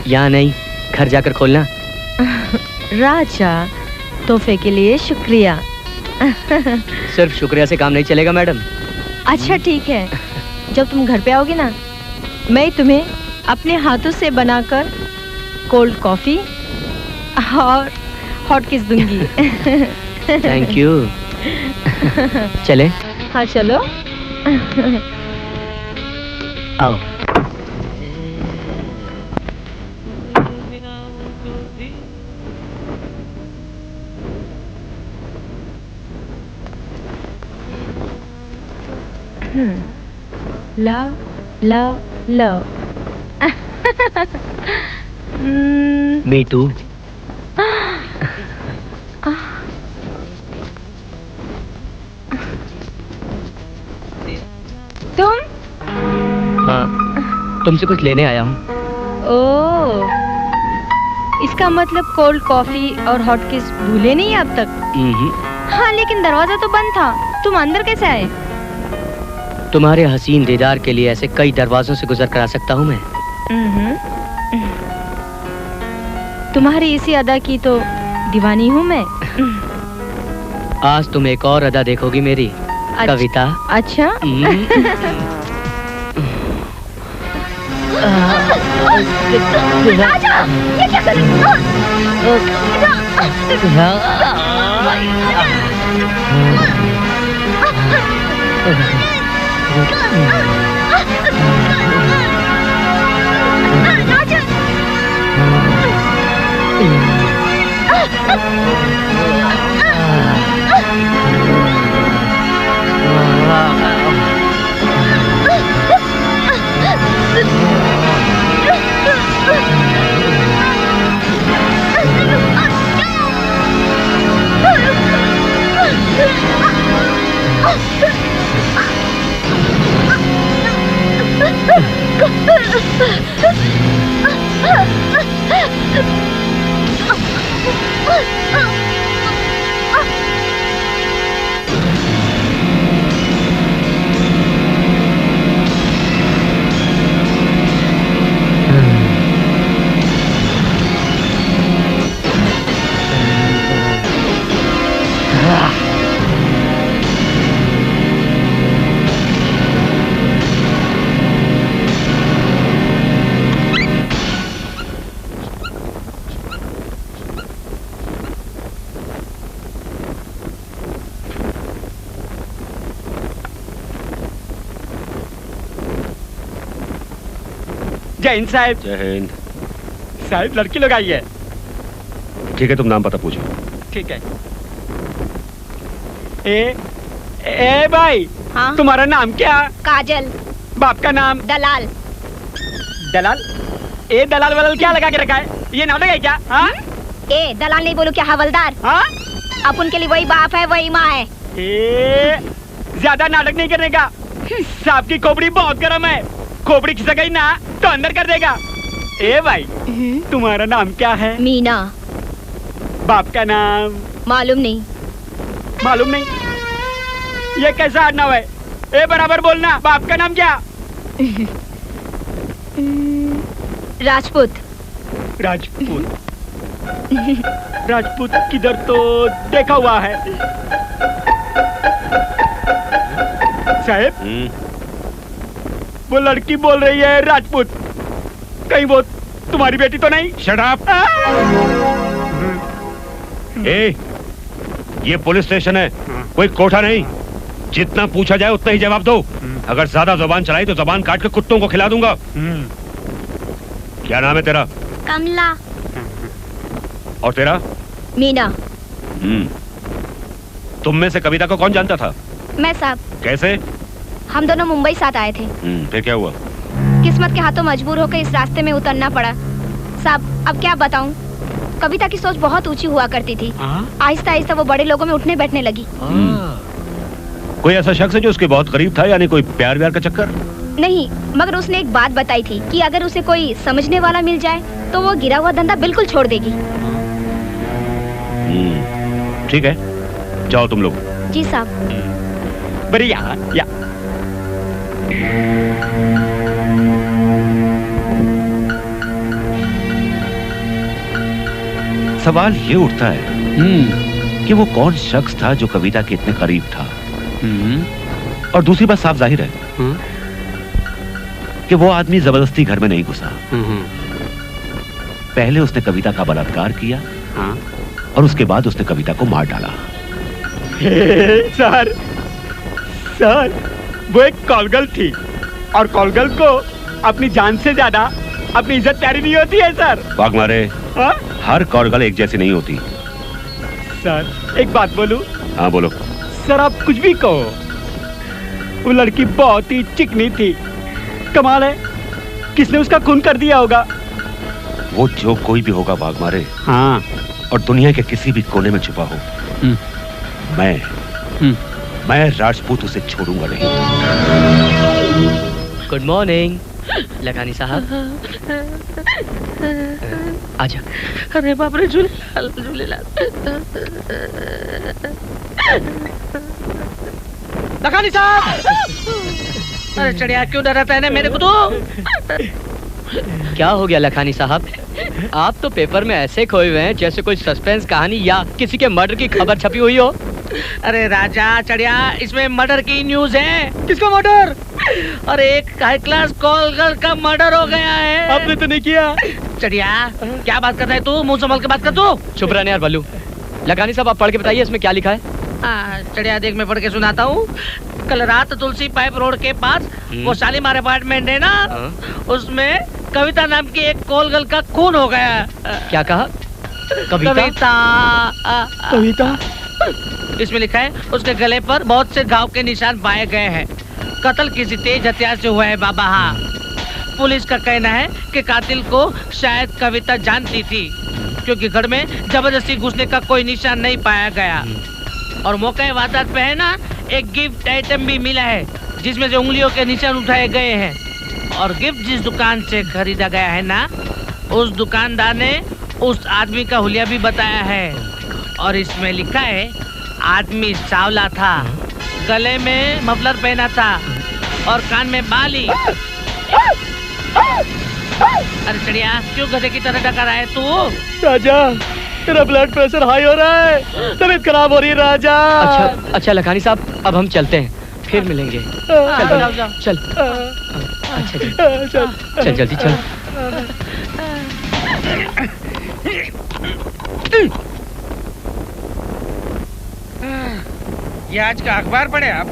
यहाँ नहीं, घर जाकर खोलना। राजा, तोहफे के लिए शुक्रिया। सिर्फ शुक्रिया से काम नहीं चलेगा मैडम। अच्छा ठीक है, जब तुम घर पे आओगे ना, मैं तुम्हें अपने हाथों से बनाकर कोल्ड कॉफी और हॉट किस दूंगी। Thank you. चले? हाँ चलो। आओ। Love love love. Me too. तुम? हाँ, तुमसे कुछ लेने आया हूँ। ओह, इसका मतलब कोल्ड कॉफी और हॉट किस भूले नहीं अब तक? हाँ, लेकिन दरवाजा तो बंद था, तुम अंदर कैसे आए? तुम्हारे हसीन दीदार के लिए ऐसे कई दरवाजों से गुजर कर आ सकता हूँ मैं। तुम्हारी इसी अदा की तो दीवानी हूँ मैं। आज तुम एक और अदा देखोगी मेरी, कविता। अच्छा? राजा, ये क्या कर रही जय हिंद साहब। जय हिंद साहब, लड़की लोग आई है। ठीक है, तुम नाम पता पूछो। ठीक है। ए भाई, हाँ? तुम्हारा नाम क्या? काजल। बाप का नाम? दलाल। दलाल? ए दलाल वलाल क्या लगा के रखा है? ये नाटक है क्या? हाँ? ए दलाल नहीं बोलो क्या, हवलदार। हाँ? अपन के लिए वही बाप है वही माँ है। ए ज्यादा नाटक नहीं करने का। सांप की खोपड़ी बहुत गर्म है, खोपड़ी खिसक गई ना तो अंदर कर देगा। ए भाई, तुम्हारा नाम क्या है? मीना। बाप का नाम? मालूम नहीं। मालूम नहीं? ये कैसा आडनाव है? ए बराबर बोलना, बाप का नाम क्या? राजपूत। राजपूत? राजपूत किधर तो देखा हुआ है। साहब, वो लड़की बोल रही है राजपूत, कहीं वो तुम्हारी बेटी तो नहीं? Shut up. ए, ये पुलिस स्टेशन है, कोई कोठा नहीं। जितना पूछा जाए उतना ही जवाब दो। अगर ज्यादा जुबान चलाई तो जुबान काट के कुत्तों को खिला दूंगा। क्या नाम है तेरा? कमला। और तेरा? मीना। तुम में से कविता को कौन जानता था? मैं साहब। कैसे? हम दोनों मुंबई साथ आए थे। फिर क्या हुआ? किस्मत के हाथों मजबूर होकर इस रास्ते में उतरना पड़ा। साहब, अब क्या बताऊं, कविता की सोच बहुत ऊंची हुआ करती थी। आहिस्ता आहिस्ता वो बड़े लोगों में उठने बैठने लगी। कोई ऐसा शख्स है जो उसके बहुत करीब था, यानी कोई प्यार व्यार का चक्कर? नहीं, मगर उसने एक बात बताई थी कि अगर उसे कोई समझने वाला मिल जाए तो वो गिरा हुआ धंधा बिल्कुल छोड़ देगी। ठीक है, जाओ तुम लोग। जी साहब। बढ़िया। या सवाल ये उठता है कि वो कौन शख्स था जो कविता के इतने करीब था। और दूसरी बात साफ जाहिर है कि वो आदमी जबरदस्ती घर में नहीं घुसा। पहले उसने कविता का बलात्कार किया और उसके बाद उसने कविता को मार डाला। सर, वो एक कॉलगर्ल थी और कॉलगर्ल को अपनी जान से ज्यादा अपनी इज्जत प्यारी नहीं होती है सर। भाग मारे। हर कॉलगर्ल एक जैसी नहीं होती। सर, एक बात बोलूं? हाँ बोलो। सर, आप कुछ भी कहो, वो लड़की बहुत ही चिकनी थी। कमाल है, किसने उसका खून कर दिया होगा। वो जो कोई भी होगा भाग मारे। हाँ। और दुनिया के किसी भी कोने में छुपा हो, मैं राजपूत उसे छोड़ूंगा नहीं। गुड मॉर्निंग लखानी साहब। आजा। अरे बाप रे, झूलेलाल झूलेलाल। लखानी साहब। अरे चढ़िया क्यों डराता है ना मेरे को तो? क्या हो गया लखानी साहब? आप तो पेपर में ऐसे खोए हुए हैं जैसे कोई सस्पेंस कहानी या किसी के मर्डर की खबर छपी हुई हो। अरे राजा चढ़िया, इसमें मर्डर की न्यूज है। किसका मर्डर? अरे एक हाई क्लास कॉल गर्ल का मर्डर हो गया है। आपने तो नहीं किया। चढ़िया क्या बात कर रहा है तू? मुंह संभाल के बात कर तू। चुप रहने यार बल्लू। लखानी साहब आप पढ़ के बताइए इसमें क्या लिखा है। चढ़िया देख मैं पढ़ के सुनाता हूँ। कल रात तुलसी पाइप रोड के पास वो शालीमार अपार्टमेंट है ना, उसमें कविता नाम की एक कॉल गर्ल का खून हो गया। क्या कहा? कविता? कविता? इसमें लिखा है उसके गले पर बहुत से घाव के निशान पाए गए हैं। कत्ल किसी तेज हथियार से हुआ है बाबा। हाँ, पुलिस का कहना है कि कातिल को शायद कविता जानती थी, क्योंकि घर में जबरदस्ती घुसने का कोई निशान नहीं पाया गया। और मौके वारदात पे है ना, एक गिफ्ट आइटम भी मिला है जिसमें से उंगलियों के निशान उठाए गए हैं। और गिफ्ट जिस दुकान से खरीदा गया है ना, उस दुकानदार ने उस आदमी का हुलिया भी बताया है। और इसमें लिखा है आदमी सांवला था, गले में मफलर पहना था और कान में बाली। अरे चढ़िया क्यों गधे की तरह डका रहा है तू? राजा तेरा ब्लड प्रेशर हाई हो रहा है, तबीयत खराब हो रही है राजा। अच्छा लखानी साहब अब हम चलते हैं, फिर मिलेंगे। चल अच्छा चल जल्दी चल। ये आज का अखबार पढ़े आप?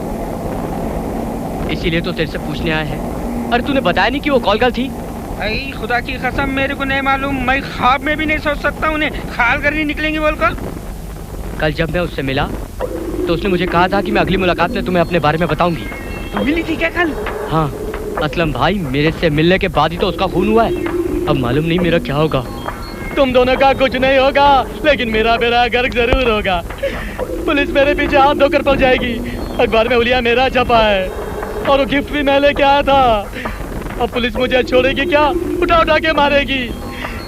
इसीलिए तो तेरे से पूछने आए हैं। अरे तूने बताया नहीं कि वो कॉल गर्ल थी? अरे खुदा की कसम मेरे को नहीं मालूम। मैं ख्वाब में भी नहीं सोच सकता उन्हें खाल करनी निकलेंगी बोलकर। कल जब मैं उससे मिला तो उसने मुझे कहा था कि मैं अगली मुलाकात में तुम्हें अपने बारे में बताऊंगी। तो मिली थी क्या कल? हाँ असलम भाई, मेरे से मिलने के बाद ही तो उसका खून हुआ है। अब मालूम नहीं मेरा क्या होगा। तुम दोनों का कुछ नहीं होगा, लेकिन मेरा बेड़ा गर्क जरूर होगा। पुलिस मेरे पीछे हाथ धोकर पड़ जाएगी। अखबार में हुलिया मेरा छपा है और वो गिफ्ट भी मैं लेके आया था। अब पुलिस मुझे छोड़ेगी क्या? उठा उठा के मारेगी।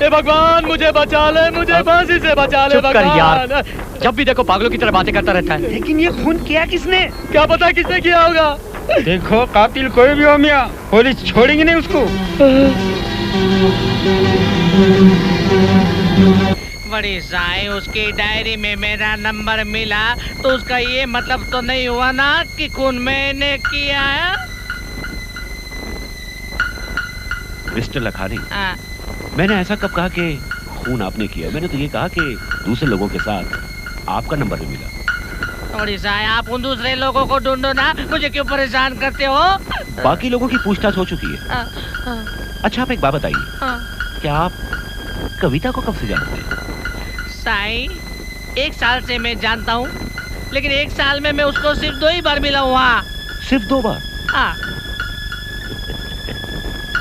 ए भगवान मुझे बचा ले, मुझे फांसी से बचा ले भगवान। यार, जब भी देखो पागलों की तरह बातें करता रहता है। लेकिन ये खून किया किसने? क्या पता किसने किया होगा। देखो कातिल कोई भी हो मियां, पुलिस छोड़ेंगे नहीं उसको। बड़ी साई, उसकी डायरी में मेरा नंबर मिला तो उसका ये मतलब तो नहीं हुआ ना कि खून मैंने किया है। मिस्टर लखानी, मैंने ऐसा कब कहा कि खून आपने किया? मैंने तो ये कहा कि दूसरे लोगों के साथ आपका नंबर भी मिला। थोड़ी सा आप उन दूसरे लोगों को ढूंढो ना, मुझे क्यों परेशान करते हो? बाकी लोगों की पूछताछ हो चुकी है। अच्छा आप एक बात बताइए, क्या आप कविता को कब से जानते हैं? साई 1 साल से मैं जानता हूँ, लेकिन 1 साल में मैं उसको सिर्फ 2 ही बार मिला हूँ। वहाँ सिर्फ 2 बार? हाँ।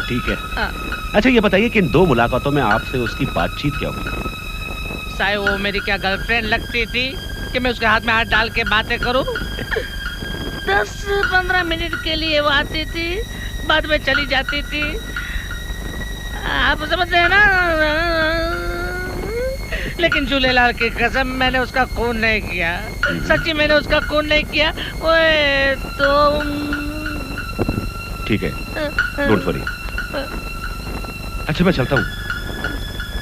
ठीक है। अच्छा ये बताइए कि इन 2 मुलाकातों में आपसे उसकी बातचीत क्या हुई? साई वो मेरी क्या गर्लफ्रेंड लगती थी कि मैं उसके हाथ में हाथ डाल के बातें करूं? 10-15 मिनट के लिए वो आती थी, बाद में चली जाती थी। आप समझते हैं ना? लेकिन झूलेलाल की कसम मैंने उसका खून नहीं किया। सच्ची मैंने उसका खून नहीं किया। ओए तुम ठीक है, डोंट वरी। अच्छा मैं चलता हूँ,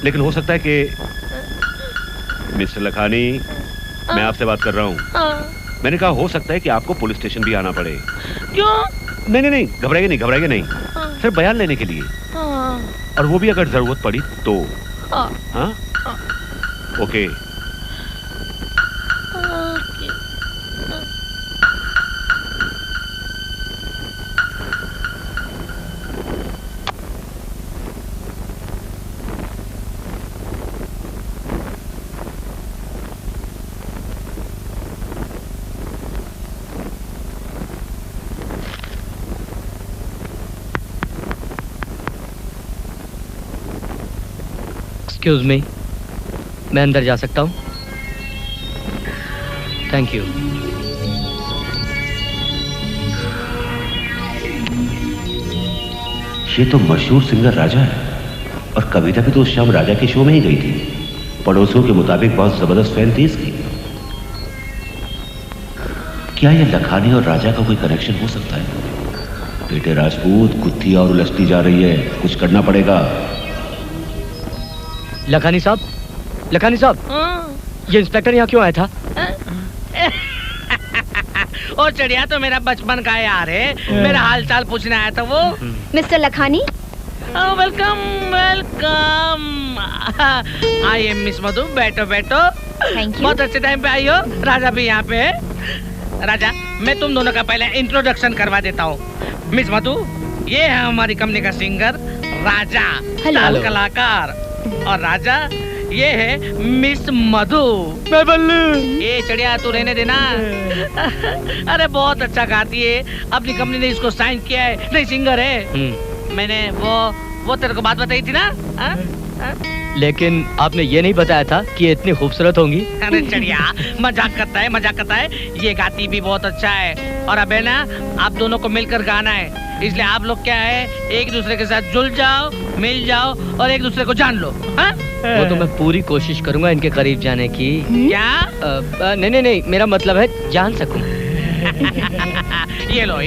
लेकिन हो सकता है कि मिस्टर लखानी, मैं आपसे बात कर रहा हूँ। मैंने कहा हो सकता है कि आपको पुलिस स्टेशन भी आना पड़े। क्यों? नहीं, घबराइए नहीं, सिर्फ बयान लेने के लिए। और वो भी अगर जरूरत पड़ी तो। हाँ ओके। एक्सक्यूज मी, मैं अंदर जा सकता हूँ? Thank you. ये तो मशहूर सिंगर राजा है, और कविता भी तो उस शाम राजा के शो में ही गई थी। पड़ोसियों के मुताबिक बहुत जबरदस्त फैन थी इसकी। क्या ये लखानी और राजा का कोई कनेक्शन हो सकता है? बेटे राजपूत, गुत्थी और उलझती जा रही है, कुछ करना पड़ेगा। लखानी साहब, लखानी साहब, ये इंस्पेक्टर यहाँ क्यों आया था? ओ चिड़िया तो मेरा बचपन का यार है, मेरा हाल चाल पूछने आया था वो। Mister Lakhani, welcome welcome. I am miss Madhu, बैठो बैठो। Thank you. बहुत अच्छे टाइम पे आई हो। राजा भी यहाँ पे है। राजा, मैं तुम दोनों का पहले इंट्रोडक्शन करवा देता हूँ। मिस मधु, ये है हमारी कंपनी का सिंगर राजा, ताल कलाकार। और राजा, ये है मिस मधु। मैं बल्लू। ये चिड़िया तू रहने देना। अरे बहुत अच्छा गाती है, अपनी कंपनी ने इसको साइन किया है, नहीं सिंगर है। मैंने वो तेरे को बात बताई थी ना? लेकिन आपने ये नहीं बताया था कि ये इतनी खूबसूरत होंगी। अरे चिड़िया, मजाक करता है, मजाक करता है। ये गाती भी बहुत अच्छा है, और अब है ना, आप दोनों को मिलकर गाना है, इसलिए आप लोग क्या है, एक दूसरे के साथ जुल जाओ, मिल जाओ और एक दूसरे को जान लो। हाँ? वो तो मैं पूरी कोशिश करूंगा इनके करीब जाने की। क्या? नहीं, मेरा मतलब है जान सकूं। ये लो,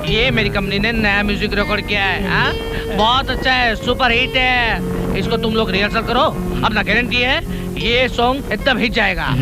ये मेरी कंपनी ने नया म्यूजिक रिकॉर्ड किया है। हाँ? बहुत अच्छा है, सुपर हिट है। इसको तुम लोग रिहर्सल करो, अपना गारंटी है ये सॉन्ग एकदम हिट जाएगा।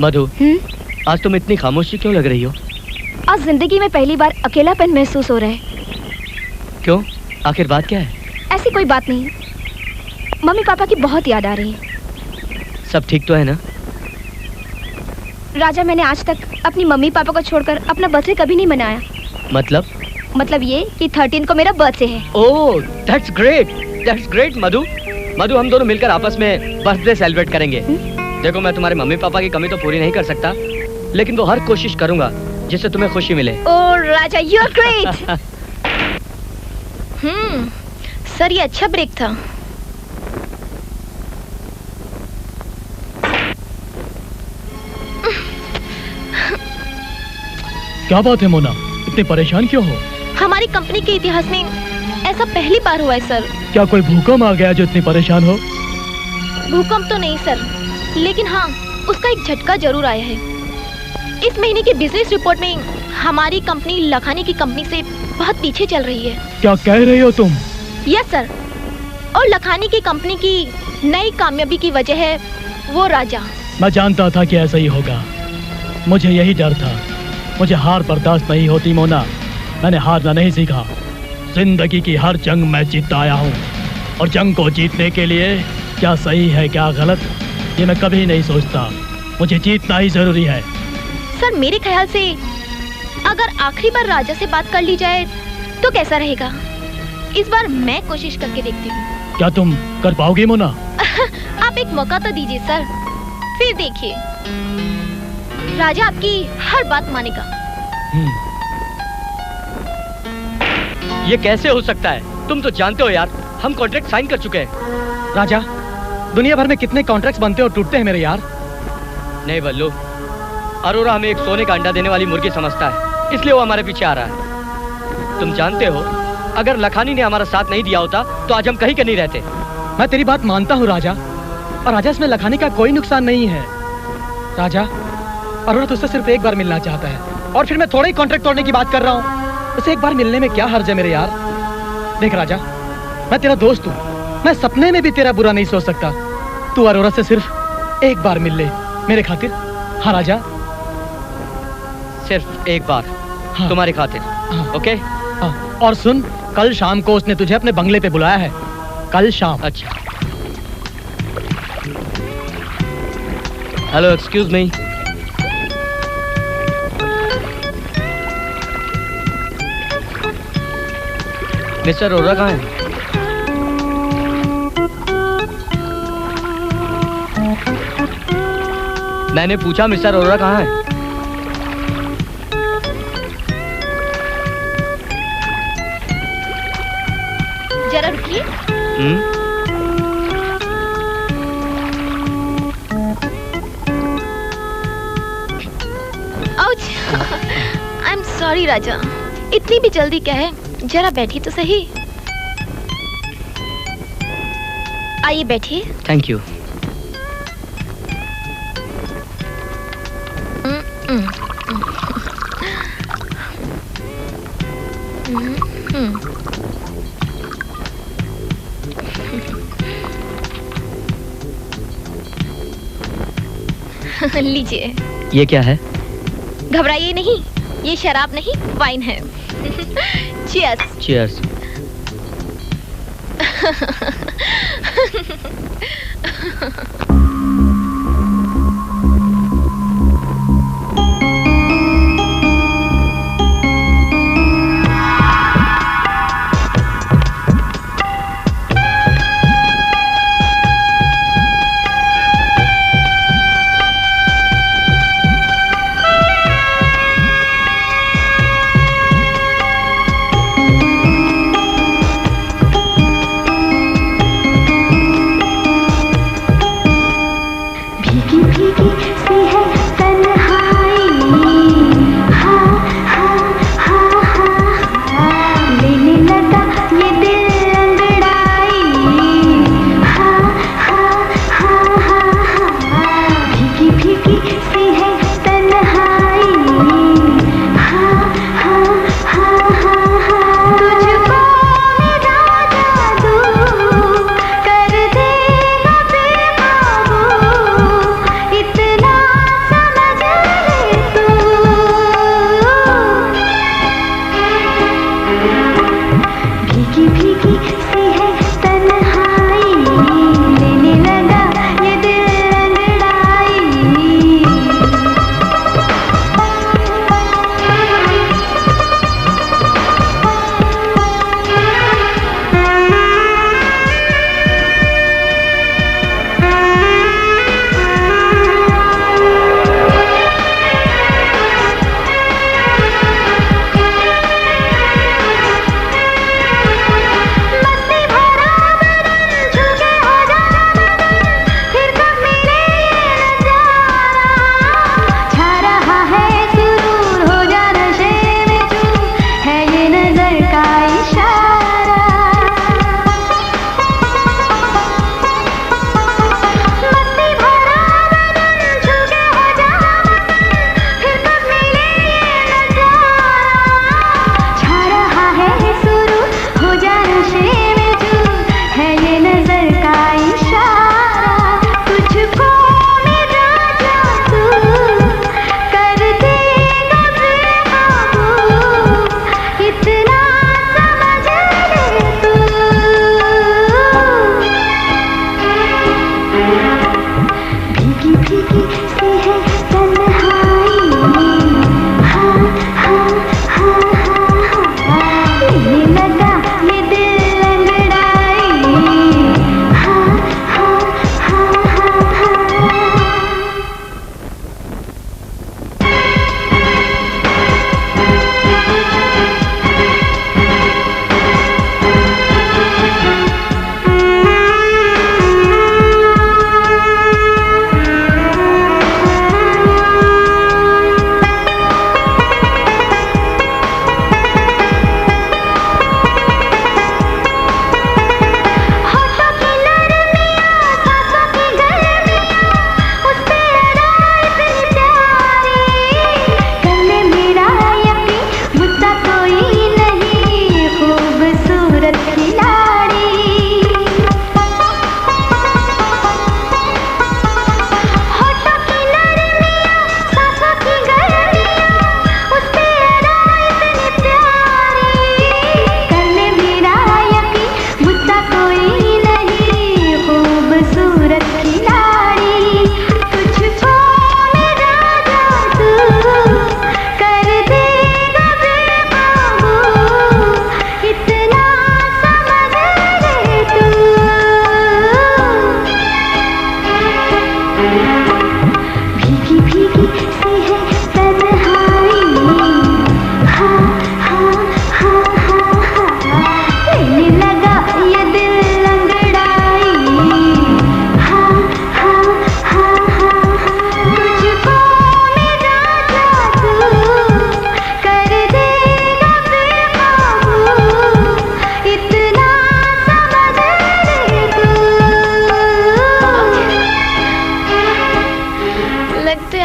मधु, आज तुम इतनी खामोशी क्यों लग रही हो? आज जिंदगी में पहली बार अकेलापन महसूस हो रहा है। क्यों? आखिर बात क्या है? ऐसी कोई बात नहीं, मम्मी पापा की बहुत याद आ रही है। सब ठीक तो है ना? राजा, मैंने आज तक अपनी मम्मी पापा को छोड़कर अपना बर्थडे कभी नहीं मनाया। मतलब ये कि 13 को मेरा बर्थडे है। ओह, दैट्स ग्रेट मधु। मधु, हम दोनों मिलकर आपस में बर्थडे सेलिब्रेट करेंगे। देखो, मैं तुम्हारे मम्मी पापा की कमी तो पूरी नहीं कर सकता, लेकिन वो हर कोशिश करूंगा जिससे तुम्हें खुशी मिले। ओह राजा, यू आर ग्रेट। सर, ये अच्छा ब्रेक था। क्या बात है मोना, इतने परेशान क्यों हो? हमारी कंपनी के इतिहास में ऐसा पहली बार हुआ है सर। क्या कोई भूकंप आ गया जो इतनी परेशान हो? भूकंप तो नहीं सर, लेकिन हाँ, उसका एक झटका जरूर आया है। इस महीने की बिजनेस रिपोर्ट में हमारी कंपनी लखानी की कंपनी से बहुत पीछे चल रही है। क्या कह रही हो तुम? यस सर, और लखानी की कंपनी की नई कामयाबी की वजह है वो राजा। मैं जानता था कि ऐसा ही होगा। मुझे यही डर था। मुझे हार बर्दाश्त नहीं होती मोना। मैंने हारना नहीं सीखा। जिंदगी की हर जंग मैं जीतता आया हूँ, और जंग को जीतने के लिए क्या सही है क्या गलत ये मैं कभी नहीं सोचता। मुझे जीतना ही जरूरी है। सर मेरे ख्याल से अगर आखिरी बार राजा से बात कर ली जाए तो कैसा रहेगा? इस बार मैं कोशिश करके देखती हूँ। क्या तुम कर पाओगी मोना? आप एक मौका तो दीजिए सर, फिर देखिए राजा आपकी हर बात मानेगा। ये कैसे हो सकता है? तुम तो जानते हो यार, हम कॉन्ट्रैक्ट साइन कर चुके हैं। राजा, दुनिया भर में कितने कॉन्ट्रैक्ट्स बनते और टूटते हैं मेरे यार। नहीं बल्लू, अरोरा हमें एक सोने का अंडा देने वाली मुर्गी समझता है, इसलिए वो हमारे पीछे आ रहा है। तुम जानते हो, अगर लखानी ने हमारा साथ नहीं दिया होता तो आज हम कहीं के नहीं रहते। मैं तेरी बात मानता हूँ राजा, और राजा इसमें लखानी का कोई नुकसान नहीं है। राजा, अरोरा तुझसे सिर्फ एक बार मिलना चाहता है, और फिर मैं थोड़ा ही कॉन्ट्रैक्ट तोड़ने की बात कर रहा हूँ। उसे एक बार मिलने में क्या हर्ज है मेरे यार? देख राजा, मैं तेरा दोस्त हूँ, मैं सपने में भी तेरा बुरा नहीं सोच सकता। तू अरोरा से सिर्फ एक बार मिल ले मेरे खातिर। हाँ राजा, सिर्फ एक बार। हाँ। तुम्हारी खातिर। हाँ। ओके? हाँ। और सुन, कल शाम को उसने तुझे अपने बंगले पे बुलाया है। कल शाम। अच्छा। Hello, excuse me. Mister Arora कहाँ है? मैंने पूछा मिस्टर अरोरा कहाँ है? जरा रुकिए। आई एम सॉरी राजा, इतनी भी जल्दी क्या है? जरा बैठिए तो सही। आइए बैठिए। Thank you. लीजिए। ये क्या है? घबराइए नहीं, ये शराब नहीं वाइन है। चीयर्स। चीयर्स।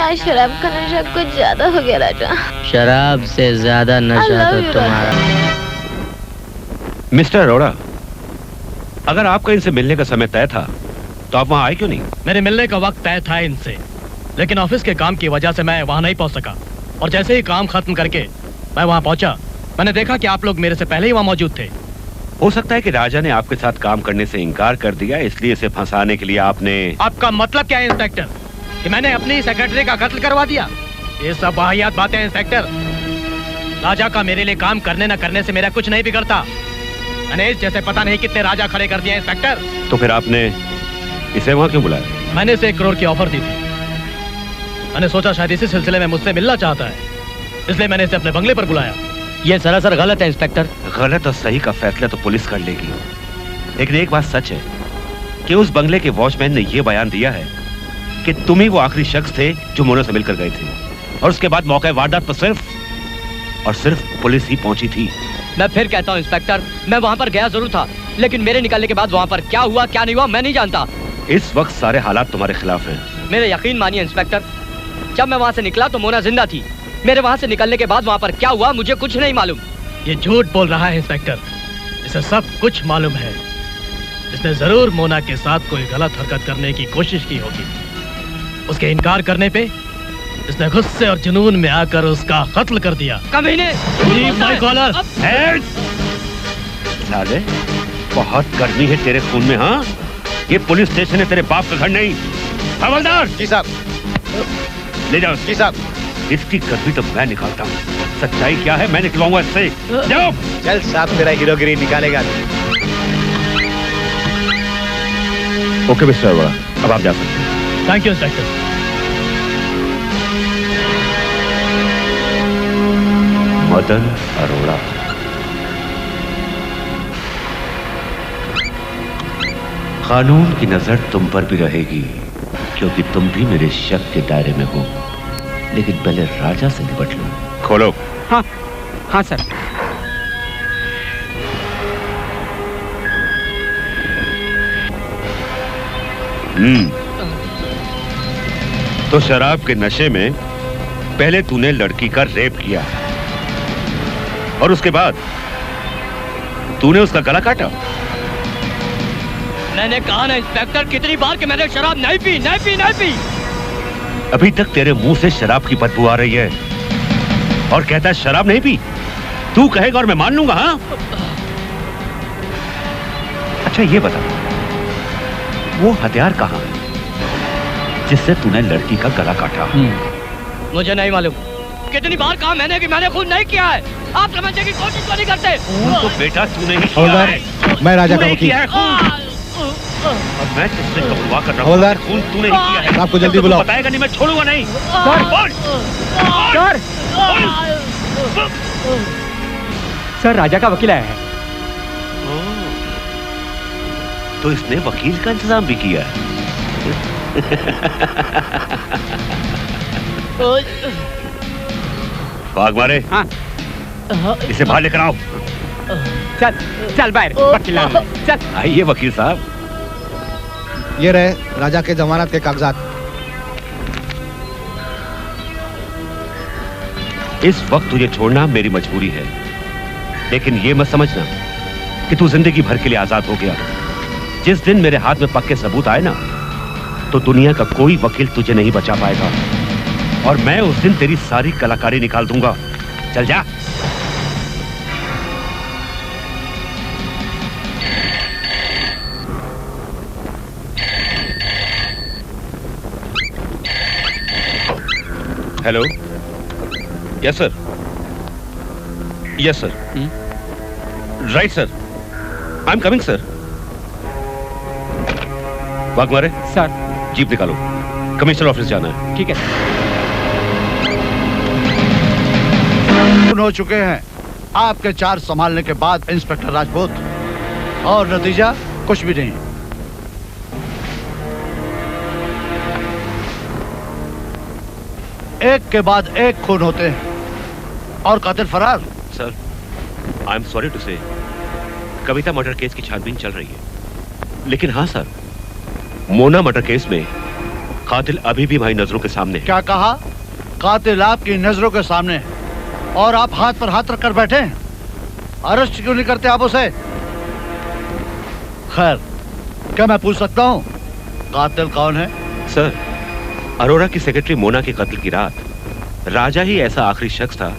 आज शराब का नशा कुछ ज्यादा हो गया राजा। शराब से ज्यादा नशा तो तुम्हारा। मिस्टर अरोड़ा, अगर आपका इनसे मिलने का समय तय था तो आप वहाँ आए क्यों नहीं? मेरे मिलने का वक्त तय था इनसे, लेकिन ऑफिस के काम की वजह से मैं वहाँ नहीं पहुँच सका। और जैसे ही काम खत्म करके मैं वहाँ पहुँचा, मैंने देखा कि आप लोग मेरे से पहले ही वहाँ मौजूद थे। हो सकता है कि राजा ने आपके साथ काम करने से इनकार कर दिया, इसलिए इसे फंसाने के लिए आपने। आपका मतलब क्या है इंस्पेक्टर, कि मैंने अपनी सेक्रेटरी का कत्ल करवा दिया? ये सब वाहियात बातें हैं इंस्पेक्टर। राजा का मेरे लिए काम करने न करने से मेरा कुछ नहीं बिगड़ता। मैंने जैसे पता नहीं कितने राजा खड़े कर दिए इंस्पेक्टर। तो फिर आपने इसे वहाँ क्यों बुलाया? मैंने इसे 1 करोड़ की ऑफर दी थी। मैंने सोचा शायद इसी सिलसिले में मुझसे मिलना चाहता है, इसलिए मैंने इसे अपने बंगले पर बुलाया। ये सरासर गलत है इंस्पेक्टर। गलत और सही का फैसला तो पुलिस कर लेगी, लेकिन एक बात सच है कि उस बंगले के वॉचमैन ने यह बयान दिया है कि तुम ही वो आखिरी शख्स थे जो मोना से मिलकर गए थे, और उसके बाद मौके वारदात पर सिर्फ और सिर्फ पुलिस ही पहुंची थी। मैं फिर कहता हूँ इंस्पेक्टर, मैं वहाँ पर गया जरूर था, लेकिन मेरे निकलने के बाद वहाँ पर क्या हुआ क्या नहीं हुआ मैं नहीं जानता। इस वक्त सारे हालात तुम्हारे खिलाफ हैं। मेरे यकीन मानिए इंस्पेक्टर, जब मैं वहाँ से निकला तो मोना जिंदा थी। मेरे वहाँ से निकलने के बाद वहाँ पर क्या हुआ मुझे कुछ नहीं मालूम। ये झूठ बोल रहा है इंस्पेक्टर, इसे सब कुछ मालूम है। इसने जरूर मोना के साथ कोई गलत हरकत करने की कोशिश की होगी। उसके इनकार करने पे इसने गुस्से और जुनून में आकर उसका कत्ल कर दिया। कमीने! कॉलर! साले, बहुत गर्मी है तेरे खून में। हाँ, ये पुलिस स्टेशन है, तेरे बाप का घर नहीं। हवलदार जी साहब, ले जाओ। जी साहब, इसकी गर्मी तो मैं निकालता हूँ। सच्चाई क्या है मैं निकलवाऊंगा इससे। जाओ। चल साहब, तेरा हीरोगिरी निकालेगा। ओके मिस्टर अरोड़ा, अब आप जा सकते हैं। Thank you inspector. Madan Arora. कानून की नजर तुम पर भी रहेगी, क्योंकि तुम भी मेरे शक के दायरे में हो, लेकिन पहले राजा से निपट लो। खोलो। हाँ हाँ सर। तो शराब के नशे में पहले तूने लड़की का रेप किया और उसके बाद तूने उसका गला काटा। मैंने कहा ना इंस्पेक्टर कितनी बार कि मैंने शराब नहीं पी, नहीं पी, नहीं पी। अभी तक तेरे मुंह से शराब की बदबू आ रही है और कहता है शराब नहीं पी। तू कहेगा और मैं मान लूंगा? हाँ, अच्छा ये बता, वो हथियार कहाँ है जिससे तूने लड़की का गला काटा? मुझे नहीं मालूम। कितनी बार कहा मैंने कि मैंने खून नहीं किया है। आप समझने की कोशिश तो नहीं करते। खून तो बेटा तूने ही किया है। मैं राजा का वकील। और मैं तुझसे गवाह कर रहा हूँ। हवलदार, खून तूने ही किया है। आपको जल्दी बुलाओ। बताएगा नहीं, मैं छोड़ूंगा नहीं। सर राजा का वकील आया है। तो इसने वकील का इंतजाम भी किया है। भाग मारे। हाँ। इसे बाहर लेकर आओ। चल चल बाहर वकील। चल आइए वकील साहब। ये रहे राजा के जमानत के कागजात। इस वक्त तुझे छोड़ना मेरी मजबूरी है, लेकिन ये मत समझना कि तू जिंदगी भर के लिए आजाद हो गया। जिस दिन मेरे हाथ में पक्के सबूत आए ना, तो दुनिया का कोई वकील तुझे नहीं बचा पाएगा और मैं उस दिन तेरी सारी कलाकारी निकाल दूंगा। चल जा। Hello. Yes sir. Yes sir. Right sir. I am coming sir. भाग मारे। सर जीप निकालो, कमिश्नर ऑफिस जाना है। ठीक है। हो चुके हैं आपके चार्ज संभालने के बाद इंस्पेक्टर राजपूत, और नतीजा कुछ भी नहीं। एक के बाद एक खून होते हैं और कातिल फरार। Sir, I am sorry to say Kavita murder case की छानबीन चल रही है, लेकिन हाँ सर, मोना मर्डर केस में कातिल अभी भी हमारी नजरों के सामने है। क्या कहा? कातिल आपकी नजरों के सामने है और आप हाथ पर हाथ रखकर बैठे हैं। अरेस्ट क्यों नहीं करते आप उसे? खैर, क्या मैं पूछ सकता हूँ कातिल कौन है? सर, अरोरा की सेक्रेटरी मोना के कत्ल की रात राजा ही ऐसा आखिरी शख्स था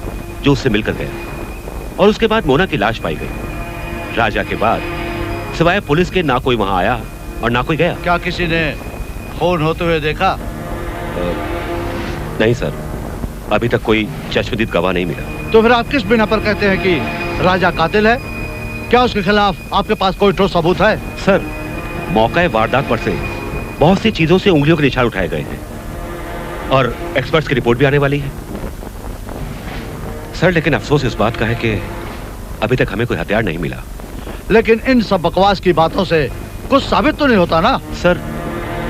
जो उससे मिलकर गया और उसके बाद मोना की लाश पाई गई। राजा के बाद सिवाय पुलिस के ना कोई वहां आया और ना कोई गया। क्या किसी ने खून होते हुए देखा? नहीं सर, अभी तक कोई चश्मदीद गवाह नहीं मिला। तो फिर आप किस बिना पर कहते हैं कि राजा कातिल है? क्या उसके खिलाफ आपके पास कोई ठोस सबूत है? सर, मौका वारदात पर से बहुत सी चीजों से उंगलियों के निशान उठाए गए हैं और एक्सपर्ट्स की रिपोर्ट भी आने वाली है सर। लेकिन अफसोस इस बात का है कि अभी तक हमें कोई हथियार नहीं मिला। लेकिन इन सब बकवास की बातों से कुछ साबित तो नहीं होता ना? सर,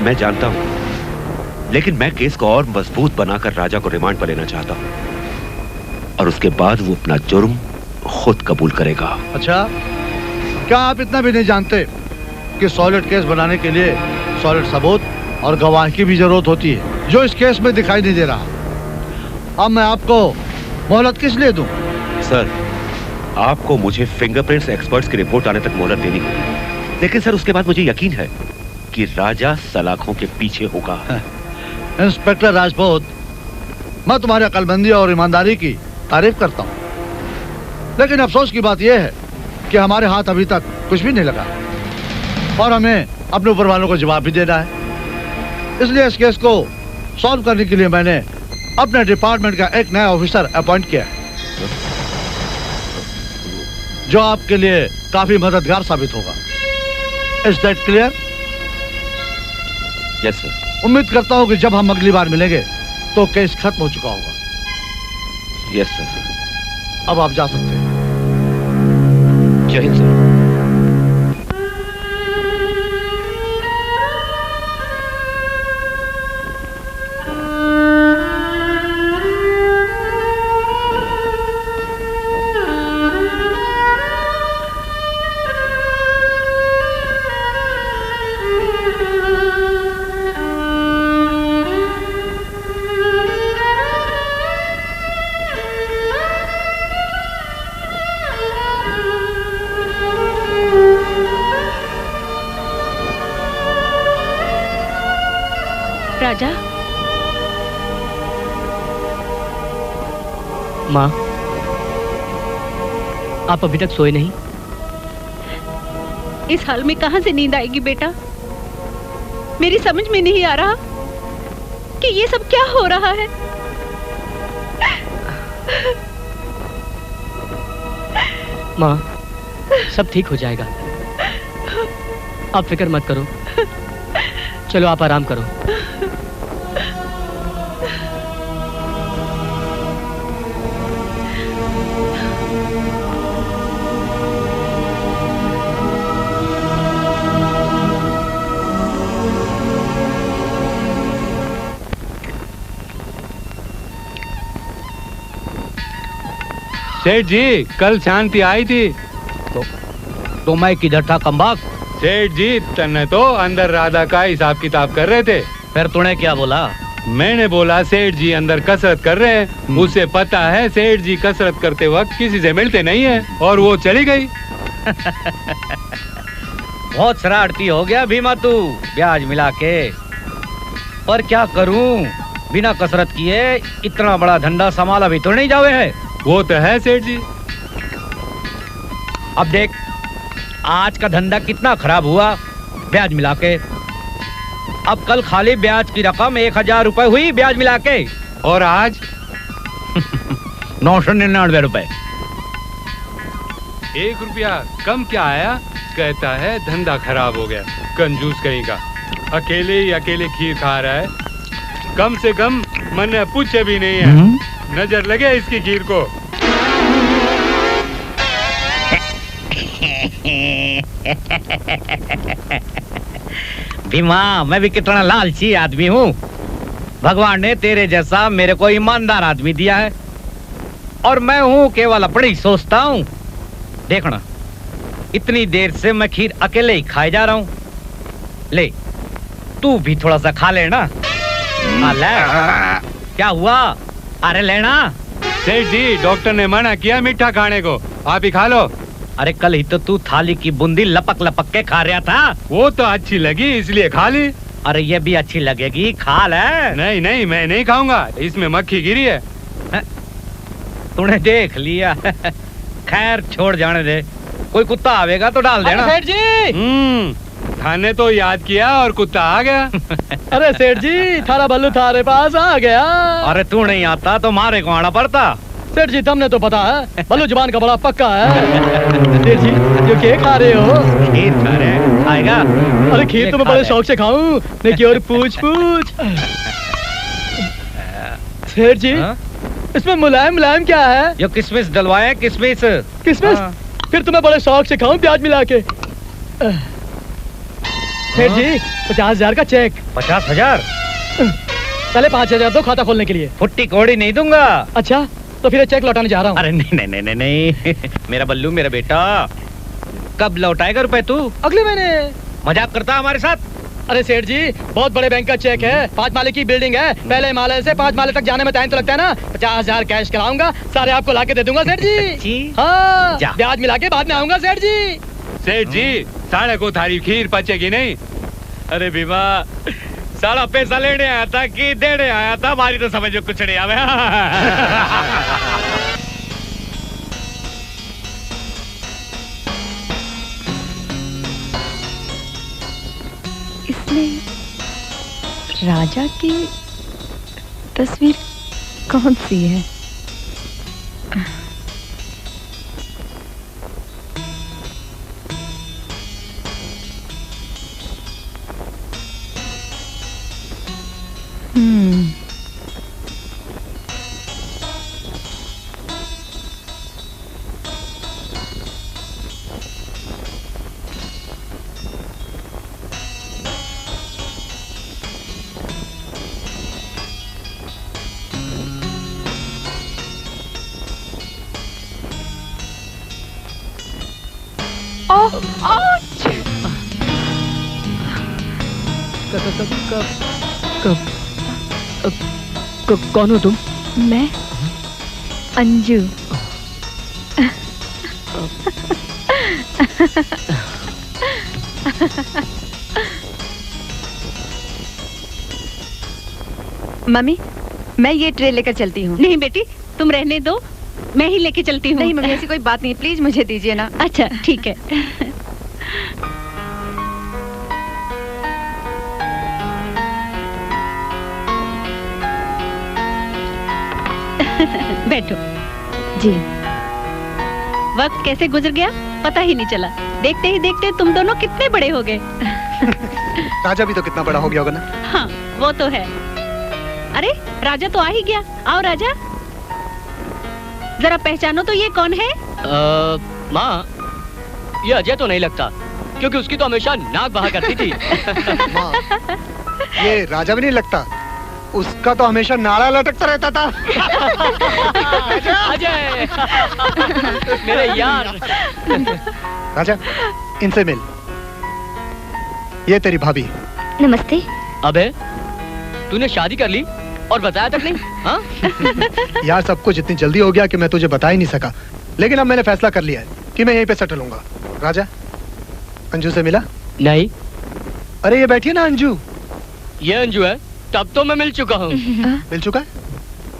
मैं जानता हूं, लेकिन मैं केस को और मजबूत बनाकर राजा को रिमांड पर लेना चाहता हूं और उसके बाद वो अपना जुर्म खुद कबूल करेगा। अच्छा, क्या आप इतना भी नहीं जानते कि सॉलिड केस बनाने के लिए सॉलिड सबूत और गवाह की भी जरूरत होती है, जो इस केस में दिखाई नहीं दे रहा। अब मैं आपको मोहलत किस लिए दूं? सर, आपको मुझे फिंगरप्रिंट्स एक्सपर्ट्स की रिपोर्ट आने तक मोहलत देनी होगी, लेकिन सर उसके बाद मुझे यकीन है कि राजा सलाखों के पीछे होगा। इंस्पेक्टर राजपूत, मैं तुम्हारी अकलमंदी और ईमानदारी की तारीफ करता हूँ, लेकिन अफसोस की बात यह है कि हमारे हाथ अभी तक कुछ भी नहीं लगा और हमें अपने ऊपर वालों को जवाब भी देना है। इसलिए इस केस को सॉल्व करने के लिए मैंने अपने डिपार्टमेंट का एक नया ऑफिसर अपॉइंट किया है, जो आपके लिए काफी मददगार साबित होगा। Is that clear? Yes sir. उम्मीद करता हूँ कि जब हम अगली बार मिलेंगे तो केस खत्म हो चुका होगा। Yes sir. अब आप जा सकते हैं। जय हिंद सर। राजा, माँ, आप अभी तक सोए नहीं? इस हाल में कहां से नींद आएगी बेटा? मेरी समझ में नहीं आ रहा कि ये सब क्या हो रहा है। माँ, सब ठीक हो जाएगा, आप फिक्र मत करो। चलो आप आराम करो। सेठ जी, कल शांति आई थी तो मैं किधर था कमबाग? सेठ जी, तन्ने तो अंदर राधा का हिसाब किताब कर रहे थे। फिर तूने क्या बोला? मैंने बोला सेठ जी अंदर कसरत कर रहे हैं। उसे पता है सेठ जी कसरत करते वक्त किसी से मिलते नहीं है, और वो चली गई। बहुत शरारती हो गया भीमा तू, ब्याज मिला के। पर क्या करूं, बिना कसरत किए इतना बड़ा धंधा संभाला भी तो नहीं जावे है। वो तो है सेठ जी। अब देख, आज का धंधा कितना खराब हुआ ब्याज मिला के। अब कल खाली ब्याज की रकम 1000 रुपए हुई ब्याज मिला के, और आज 999 रुपए। 1 रुपया कम क्या आया? कहता है धंधा खराब हो गया। कंजूस कहीं का, अकेले खीर खा रहा है। कम से कम मन पूछे भी नहीं है। नजर लगे इसकी खीर को। भीमा, मैं भी कितना लालची आदमी हूँ। भगवान ने तेरे जैसा मेरे को ईमानदार आदमी दिया है, और मैं हूँ केवल अपनी सोचता हूँ। देखना, इतनी देर से मैं खीर अकेले ही खाए जा रहा हूँ। ले, तू भी थोड़ा सा खा लेना। क्या हुआ? अरे लेना। सेठ जी, डॉक्टर ने मना किया मीठा खाने को, आप ही खा लो। अरे कल ही तो तू थाली की बूंदी लपक लपक के खा रहा था। वो तो अच्छी लगी इसलिए खा ली। अरे ये भी अच्छी लगेगी, खा ले। नहीं नहीं, मैं नहीं खाऊंगा, इसमें मक्खी गिरी है। तूने देख लिया। खैर छोड़ जाने दे, कोई कुत्ता आवेगा तो डाल देना। सेठ जी, खाने तो याद किया और कुत्ता आ गया। अरे सेठ जी, थारा बल्लू थारे पास आ गया। अरे तू नहीं आता तो मारे को आना पड़ता। सेठ जी तुमने तो पता है, बल्लू जुबान का बड़ा पक्का है। सेठ जी जो क्या खा रहे हो? खीर खा रहे, खाएगा? अरे खीर तो मैं बड़े शौक से खाऊं, लेकिन और पूछ सेठ जी, इसमें मुलायम मुलायम क्या है? यो किसमिस डलवाए, किसमिस। किसमिस? फिर तुम्हें बड़े शौक से खाऊं प्याज मिला के। सेठ जी 50,000 का चेक। 50,000? पहले 5,000 दो खाता खोलने के लिए। फुट्टी कौड़ी नहीं दूंगा। अच्छा तो फिर चेक लौटाने जा रहा हूँ। अरे नहीं नहीं नहीं नहीं, मेरा बल्लू मेरा बेटा, कब लौटाएगा रुपए तू? अगले महीने। मजाक करता हमारे साथ? अरे सेठ जी बहुत बड़े बैंक का चेक है, 5 माले की बिल्डिंग है, पहले माले से 5 माले तक जाने में टाइम तो लगता है ना। 50,000 कैश कराऊंगा, सारे आपको लाके दे दूंगा सेठ जी। हाँ, ब्याज मिला के बाद में आऊंगा सेठ जी। सेठ जी, साढ़े को थारी खीर पचेगी नहीं। अरे बीमा, सारा पैसा लेने आया था कि देने आया था? हमारी तो समझ में कुछ नहीं आवे। इसमें राजा की तस्वीर कौन सी है? कौन हो तुम? मैं अंजू। मम्मी मैं ये ट्रे लेकर चलती हूँ। नहीं बेटी, तुम रहने दो, मैं ही लेके चलती हूँ। नहीं मम्मी ऐसी कोई बात नहीं, प्लीज मुझे दीजिए ना। अच्छा ठीक है। बैठो जी। वक्त कैसे गुजर गया पता ही नहीं चला, देखते ही देखते तुम दोनों कितने बड़े हो गए। राजा भी तो कितना बड़ा हो गया होगा ना। हाँ वो तो है। अरे राजा तो आ ही गया। आओ राजा, जरा पहचानो तो ये कौन है? माँ, ये अजय तो नहीं लगता, क्योंकि उसकी तो हमेशा नाक बहा करती थी। माँ, ये राजा भी नहीं लगता, उसका तो हमेशा नाड़ा लटकता रहता था। अजय मेरे यार। राजा इनसे मिल, ये तेरी भाभी। नमस्ते। अबे तूने शादी कर ली और बताया तक नहीं? हाँ? यार सब कुछ इतनी जल्दी हो गया कि मैं तुझे बता ही नहीं सका, लेकिन अब मैंने फैसला कर लिया है कि मैं यहीं पे सेटल होऊंगा। राजा अंजू से मिला? नहीं। अरे ये बैठी है ना अंजू। ये अंजू है? तब तो मैं मिल चुका हूँ। मिल चुका है?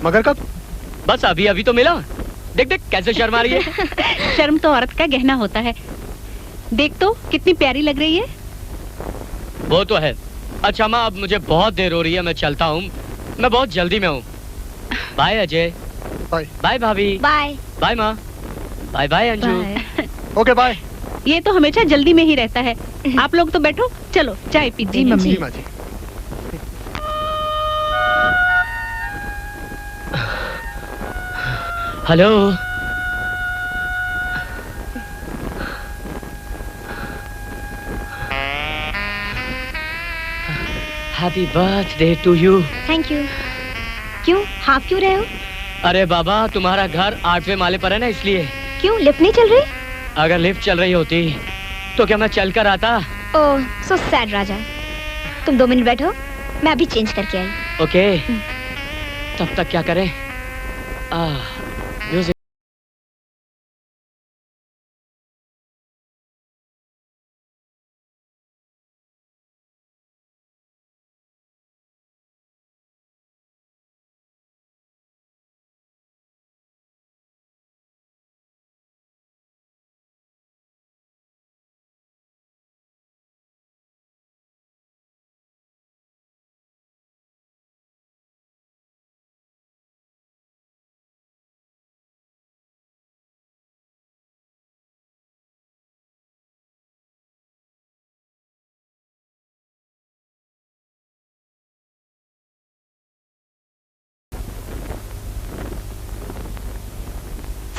मगर कब? बस अभी अभी तो मिला। देख देख कैसे शर्मा रही है। शर्म तो औरत का गहना होता है। देख तो कितनी प्यारी लग रही है। वो तो है। अच्छा माँ, अब मुझे बहुत देर हो रही है, मैं चलता हूँ, मैं बहुत जल्दी में हूँ। बाय अजय। बाय। बाय भाभी। बाय। बाय माँ। Bye bye Anju. Okay bye. ये तो हमेशा जल्दी में ही रहता है। आप लोग तो बैठो, चलो चाय पीते हैं। जी माँ जी। Hello. Happy birthday to you. Thank you. क्यों हाफ क्यों रहे हो? अरे बाबा, तुम्हारा घर 8वें माले पर है ना, इसलिए। क्यों लिफ्ट नहीं चल रही? अगर लिफ्ट चल रही होती तो क्या मैं चल कर आता? ओह सो सैड राजा। तुम 2 मिनट बैठो, मैं अभी चेंज करके आई। ओके, तब तक क्या करें? म्यूजिक।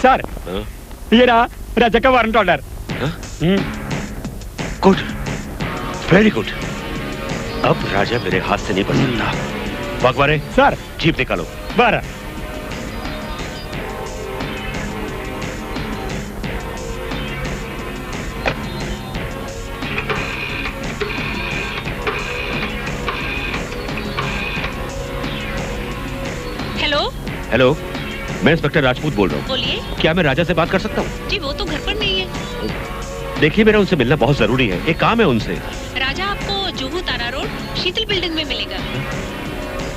सर, ये रहा राजा का warrant order. Good, very good. अब राजा मेरे हाथ से नहीं बच सकता। वाघवारे सर, जीप निकालो। 12। हेलो हेलो, मैं इंस्पेक्टर राजपूत बोल रहा हूँ। बोलिए। क्या मैं राजा से बात कर सकता हूँ? जी वो तो घर पर नहीं है। देखिए, मेरा उनसे मिलना बहुत जरूरी है, एक काम है उनसे। राजा आपको जुहू तारा रोड शीतल बिल्डिंग में मिलेगा।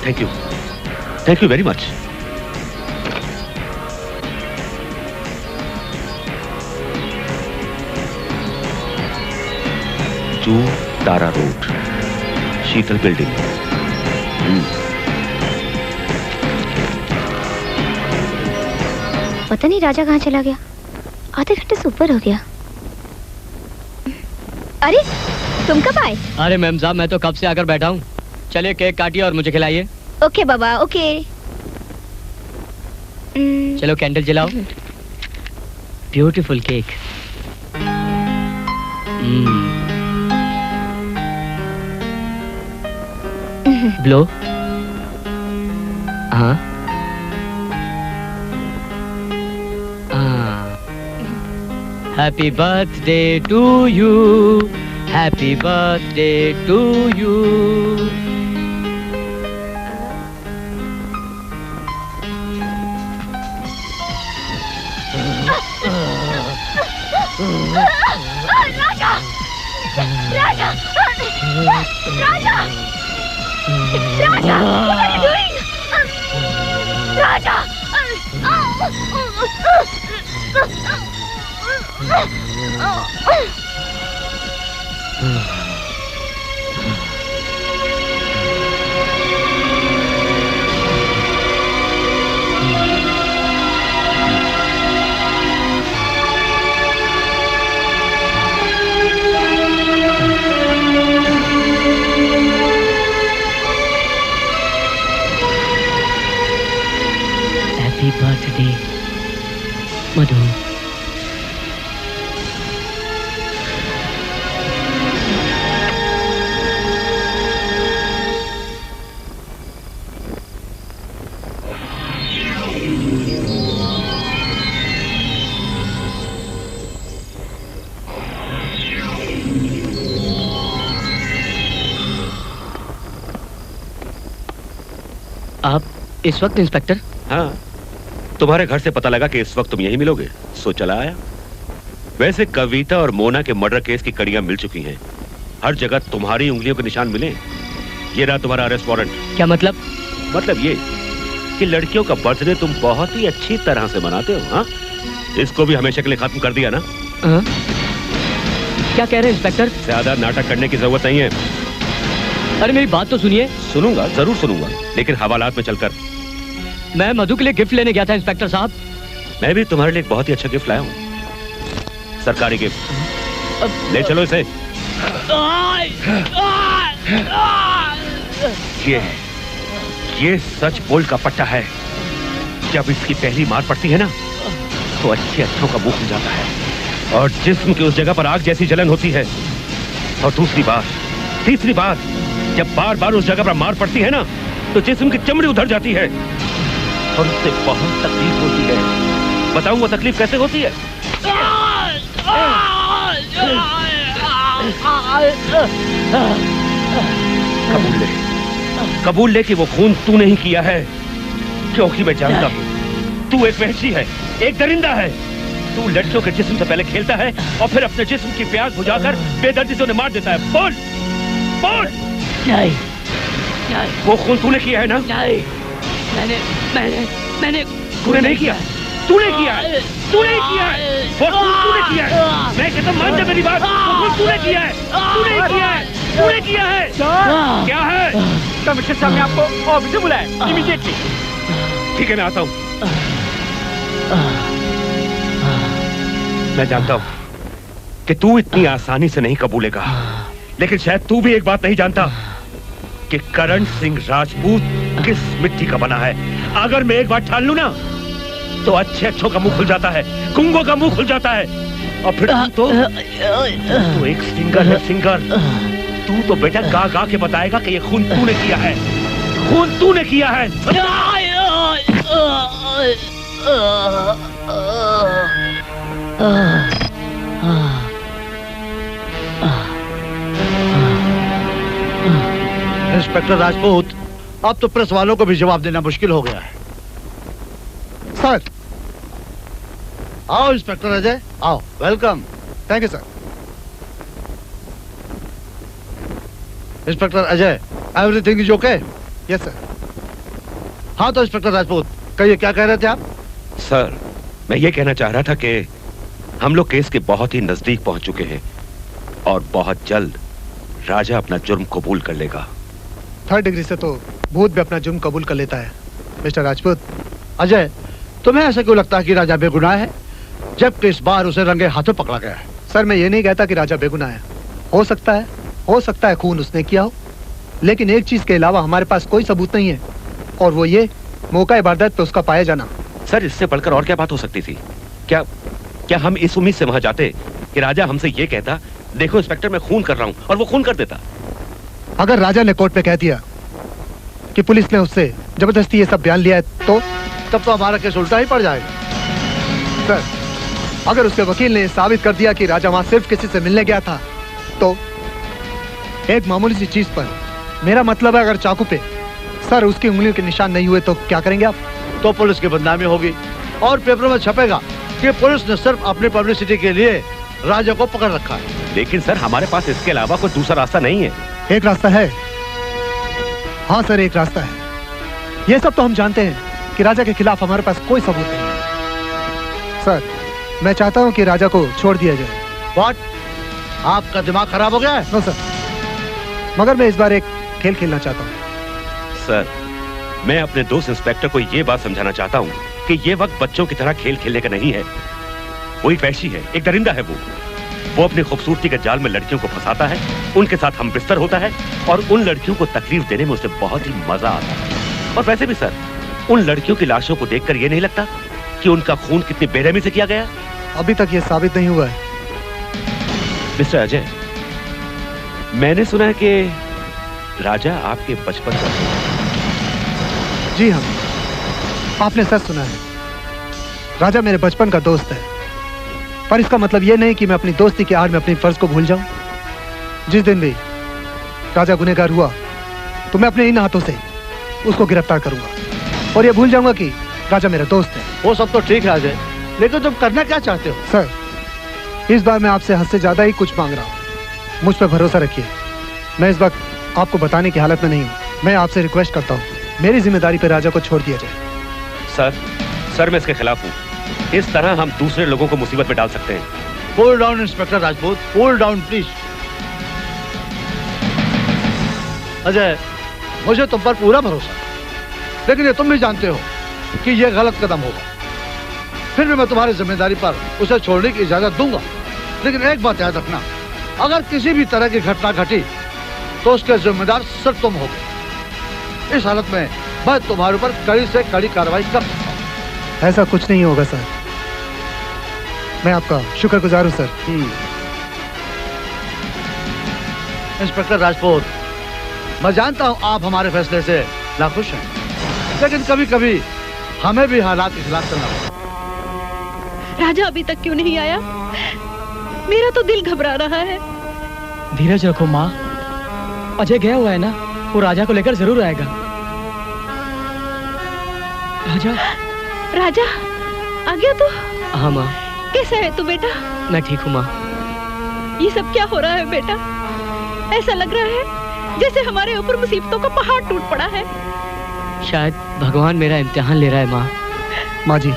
Thank you very much. Juhu Tara road Sheetal building. पता नहीं राजा कहाँ चला गया। आधे घंटे से ऊपर हो गया। अरे तुम कब आए? अरे मैम साहब, मैं तो कब से आकर बैठा हूँ। चलिए केक काटिए और मुझे खिलाइए। ओके बाबा, ओके। चलो कैंडल जलाओ। Beautiful cake. ब्लो। हाँ। Happy birthday to you. Happy birthday to you. Raja! Raja! Raja! Raja! What are you doing? Raja! Happy birthday, Madhu. आप इस वक्त इंस्पेक्टर? हाँ, तुम्हारे घर से पता लगा कि इस वक्त तुम यहीं मिलोगे, सो चला आया। वैसे कविता और मोना के मर्डर केस की कड़ियां मिल चुकी हैं। हर जगह तुम्हारी उंगलियों के निशान मिले। ये रहा तुम्हारा अरेस्ट वारंट। क्या मतलब? मतलब ये कि लड़कियों का बर्थडे तुम बहुत ही अच्छी तरह से मनाते हो। हाँ, इसको भी हमेशा के लिए खत्म कर दिया ना? क्या कह रहे हैं इंस्पेक्टर? ज्यादा नाटक करने की जरूरत नहीं है। अरे मेरी बात तो सुनिए। सुनूंगा, जरूर सुनूंगा, लेकिन हवालात में चलकर। मैं मधु के लिए गिफ्ट लेने गया था इंस्पेक्टर साहब। मैं भी तुम्हारे लिए एक बहुत ही अच्छा गिफ्ट लाया हूँ, सरकारी गिफ्ट। ले चलो इसे। ये सच बोल का पट्टा है। जब इसकी पहली मार पड़ती है ना, तो अच्छे अच्छों का मुंह खुल जाता है और जिस्म की उस जगह पर आग जैसी जलन होती है। और दूसरी बात, तीसरी बात, जब बार बार उस जगह पर मार पड़ती है ना, तो जिस्म की चमड़ी उधर जाती है और उससे बहुत तकलीफ होती है। बताऊं वो तकलीफ कैसे होती है? कबूल ले, कबूल ले कि वो खून तूने ही किया है, क्योंकि मैं जानता हूँ तू एक वहशी है, एक दरिंदा है। तू लड़कियों के जिस्म से पहले खेलता है और फिर अपने जिस्म की प्यास बुझाकर बेदर्दी से उन्हें मार देता है। बोल बोल। नहीं, वो खून तूने किया है ना? नहीं, मैंने तूने नहीं किया, तूने किया है, तूने ही किया है, वो खून तूने किया है। मैं कहता हूँ मान जा मेरी बात, वो खून तूने किया है, तूने ही किया है, तूने किया है। क्या है? कमिश्नर साहब ने आपको ऑफिस से बुलाया इमीडिएटली। ठीक है, मैं आता हूँ। मैं जानता हूँ कि तू इतनी आसानी से नहीं कबूलेगा, लेकिन शायद तू भी एक बात नहीं जानता कि करण सिंह राजपूत किस मिट्टी का बना है। अगर मैं एक बार ठान लूं ना तो अच्छे अच्छों का मुंह खुल जाता है, गुंगों का मुंह खुल जाता है। और फिर तू एक सिंगर है, सिंगर। तू तो बेटा गा गा के बताएगा कि ये खून तूने किया है, खून तूने किया है। इंस्पेक्टर राजपूत, अब तो प्रेस वालों को भी जवाब देना मुश्किल हो गया है। सर। आओ इंस्पेक्टर अजय, आओ। Welcome. Thank you sir. Inspector Ajay, everything is okay? Yes sir. हाँ तो इंस्पेक्टर राजपूत, कहिए क्या कह रहे थे आप? सर, मैं ये कहना चाह रहा था कि हम लोग केस के बहुत ही नजदीक पहुंच चुके हैं और बहुत जल्द राजा अपना जुर्म कबूल कर लेगा। 3rd डिग्री से तो भूत भी अपना जुर्म कबूल कर लेता है मिस्टर राजपूत। अजय, तुम्हें ऐसा क्यों लगता है कि राजा बेगुनाह है, जबकि इस बार उसे रंगे हाथों पकड़ा गया है? सर, मैं ये नहीं कहता कि राजा बेगुनाह है। हो सकता है खून उसने किया हो, लेकिन एक चीज के अलावा हमारे पास कोई सबूत नहीं है, और वो ये मौका वारदात पे उसका पाया जाना। सर, इससे बढ़कर और क्या बात हो सकती थी? क्या हम इस उम्मीद से वहां जाते कि राजा हमसे ये कहता, देखो इंस्पेक्टर मैं खून कर रहा हूं, और वो खून कर देता? अगर राजा ने कोर्ट पे कह दिया कि पुलिस ने उससे जबरदस्ती ये सब बयान लिया है, तो तब तो हमारा केस उल्टा ही पड़ जाएगा। सर, अगर उसके वकील ने साबित कर दिया कि राजा वहां सिर्फ किसी से मिलने गया था, तो एक मामूली सी चीज पर, मेरा मतलब है अगर चाकू पे सर उसकी उंगलियों के निशान नहीं हुए तो क्या करेंगे आप? तो पुलिस की बदनामी होगी और पेपरों में छपेगा कि पुलिस ने सिर्फ अपनी पब्लिसिटी के लिए राजा को पकड़ रखा है। लेकिन सर, हमारे पास इसके अलावा कोई दूसरा रास्ता नहीं है। एक रास्ता है। हाँ सर, एक रास्ता है। ये सब तो हम जानते हैं कि राजा के खिलाफ हमारे पास कोई सबूत नहीं है। सर, मैं चाहता हूं कि राजा को छोड़ दिया जाए। व्हाट? आपका दिमाग खराब हो गया है? नो सर, मगर मैं इस बार एक खेल खेलना चाहता हूँ। सर, मैं अपने दोस्त इंस्पेक्टर को ये बात समझाना चाहता हूँ कि ये वक्त बच्चों की तरह खेल खेलने का नहीं है। वो एक वैशी है, एक दरिंदा है। वो अपनी खूबसूरती के जाल में लड़कियों को फंसाता है, उनके साथ हम बिस्तर होता है और उन लड़कियों को तकलीफ देने में उसे बहुत ही मजा आता है। और वैसे भी सर, उन लड़कियों की लाशों को देखकर ये नहीं लगता कि उनका खून कितनी बेरहमी से किया गया? अभी तक ये साबित नहीं हुआ है। मिस्टर अजय, मैंने सुना है कि राजा आपके बचपन का दोस्त है। जी हाँ, आपने सच सुना है। राजा मेरे बचपन का दोस्त है, पर इसका मतलब यह नहीं कि मैं अपनी दोस्ती के आड़ में अपनी फर्ज को भूल जाऊं। जिस दिन भी राजा गुनहगार हुआ तो मैं अपने इन हाथों से उसको गिरफ्तार करूंगा और ये भूल जाऊंगा कि राजा मेरा दोस्त है। वो सब तो ठीक है अजय, लेकिन तुम करना क्या चाहते हो? सर, इस बार मैं आपसे हद से ज्यादा ही कुछ मांग रहा हूँ। मुझ पर भरोसा रखिए। मैं इस वक्त आपको बताने की हालत में नहीं हूँ। मैं आपसे रिक्वेस्ट करता हूँ, मेरी जिम्मेदारी पर राजा को छोड़ दिया जाए। सर, मैं इसके खिलाफ हूँ। इस तरह हम दूसरे लोगों को मुसीबत में डाल सकते हैं। Cool down inspector Rajput, cool down please. Ajay, मुझे तुम पर पूरा भरोसा है, लेकिन ये तुम भी जानते हो कि यह गलत कदम होगा। फिर भी मैं तुम्हारी जिम्मेदारी पर उसे छोड़ने की इजाजत दूंगा, लेकिन एक बात याद रखना, अगर किसी भी तरह की घटना घटी तो उसके जिम्मेदार सिर्फ तुम होगे। इस हालत में मैं तुम्हारे ऊपर कड़ी से कड़ी कार्रवाई कर सकता हूं। ऐसा कुछ नहीं होगा सर, मैं आपका शुक्रगुजार हूं सर। इंस्पेक्टर राजपूत, मैं जानता हूं आप हमारे फैसले से नाखुश हैं, लेकिन कभी कभी हमें भी हालात के खिलाफ चलना पड़ता। राजा अभी तक क्यों नहीं आया? मेरा तो दिल घबरा रहा है। धीरज रखो माँ, अजय गया हुआ है ना, वो राजा को लेकर जरूर आएगा। राजा राजा आ गया तू? हाँ माँ। कैसा है तू बेटा? मैं ठीक हूँ माँ। ये सब क्या हो रहा है बेटा? ऐसा लग रहा है जैसे हमारे ऊपर मुसीबतों का पहाड़ टूट पड़ा है। शायद भगवान मेरा इम्तिहान ले रहा है माँ। माँ जी,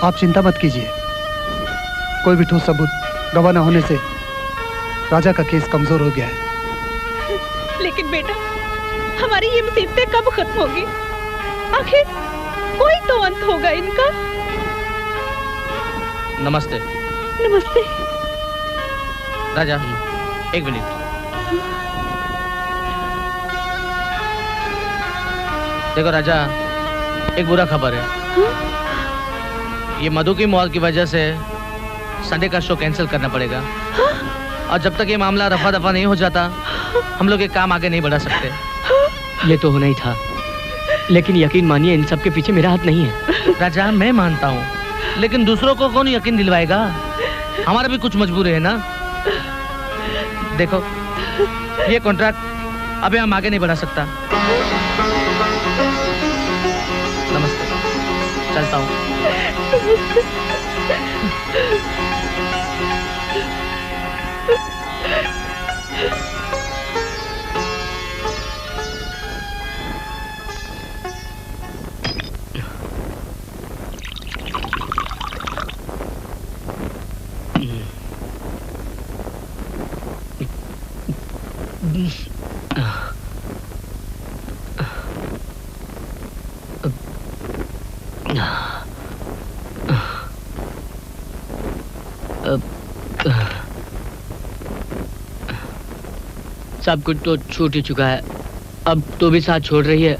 आप चिंता मत कीजिए। कोई भी ठोस सबूत गवाह न होने से राजा का केस कमजोर हो गया है। लेकिन बेटा, हमारी ये मुसीबतें कब खत्म होगी? आखिर कोई तो अंत होगा इनका। नमस्ते। नमस्ते। राजा, एक मिनट। देखो राजा, एक बुरा खबर है। ये मधु की मौत की वजह से संडे का शो कैंसिल करना पड़ेगा। और जब तक ये मामला रफा दफा नहीं हो जाता, हम लोग ये काम आगे नहीं बढ़ा सकते। ये तो होना ही था, लेकिन यकीन मानिए इन सब के पीछे मेरा हाथ नहीं है। राजा, मैं मानता हूँ, लेकिन दूसरों को कौन यकीन दिलवाएगा? हमारा भी कुछ मजबूरी है ना। देखो, ये कॉन्ट्रैक्ट अभी हम आगे नहीं बढ़ा सकता। नमस्ते, चलता हूँ। सब कुछ तो छूट ही चुका है, अब तो भी साथ छोड़ रही है।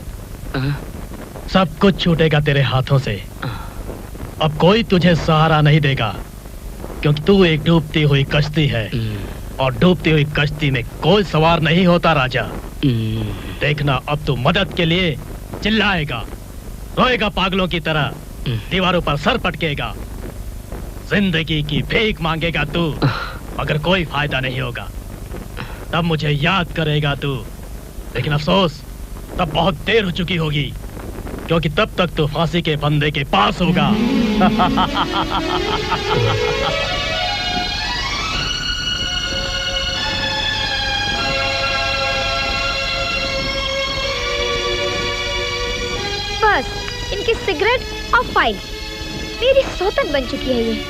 सब कुछ छूटेगा तेरे हाथों से। अब कोई तुझे सहारा नहीं देगा, क्योंकि तू एक डूबती हुई कश्ती है, और डूबती हुई कश्ती में कोई सवार नहीं होता राजा। देखना, अब तू मदद के लिए चिल्लाएगा, रोएगा पागलों की तरह, दीवारों पर सर पटकेगा, जिंदगी की भीख मांगेगा तू, मगर कोई फायदा नहीं होगा। तब मुझे याद करेगा तू, लेकिन अफसोस तब बहुत देर हो चुकी होगी, क्योंकि तब तक तू फांसी के फंदे के पास होगा। बस इनकी सिगरेट और फाइल मेरी सौतन बन चुकी है ये।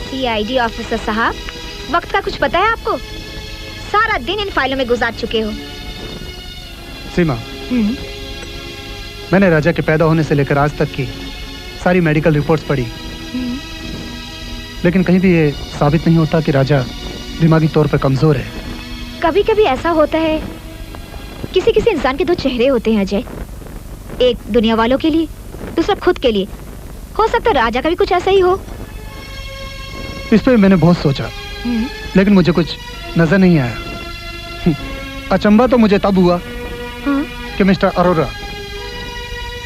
सीआईडी ऑफिसर साहब, वक्त का कुछ पता है आपको? सारा दिन इन फाइलों में गुजार चुके हो। सीमा, मैंने राजा के पैदा होने से लेकर आज तक की सारी मेडिकल रिपोर्ट्स पढ़ी, लेकिन कहीं भी ये साबित नहीं होता कि राजा दिमागी तौर पर कमजोर है। कभी कभी ऐसा होता है, किसी किसी इंसान के दो चेहरे होते हैं अजय, एक दुनिया वालों के लिए, दूसरा खुद के लिए। हो सकता है राजा का भी कुछ ऐसा ही हो। इस पे मैंने बहुत सोचा, लेकिन मुझे कुछ नजर नहीं आया। अचंभा तो मुझे तब हुआ कि मिस्टर अरोरा,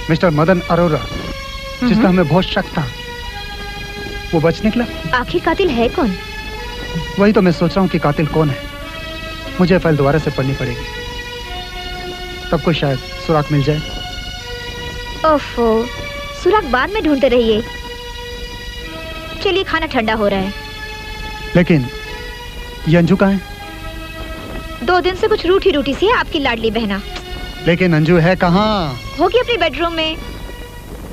मिस्टर मदन अरोरा, जिसका हमें बहुत शक था, वो बच निकला। आखिर कातिल है कौन? वही तो मैं सोच रहा हूँ कि कातिल कौन है। मुझे फाइल दोबारा से पढ़नी पड़ेगी, तब को शायद सुराग मिल जाए। ओफो, सुराग बाद में ढूंढते रहिए। चलिए, खाना ठंडा हो रहा है। लेकिन ये अंजू कहाँ है? 2 दिन से कुछ रूठी रूठी सी है आपकी लाडली बहना। लेकिन अंजू है कहाँ? होगी अपनी बेडरूम में।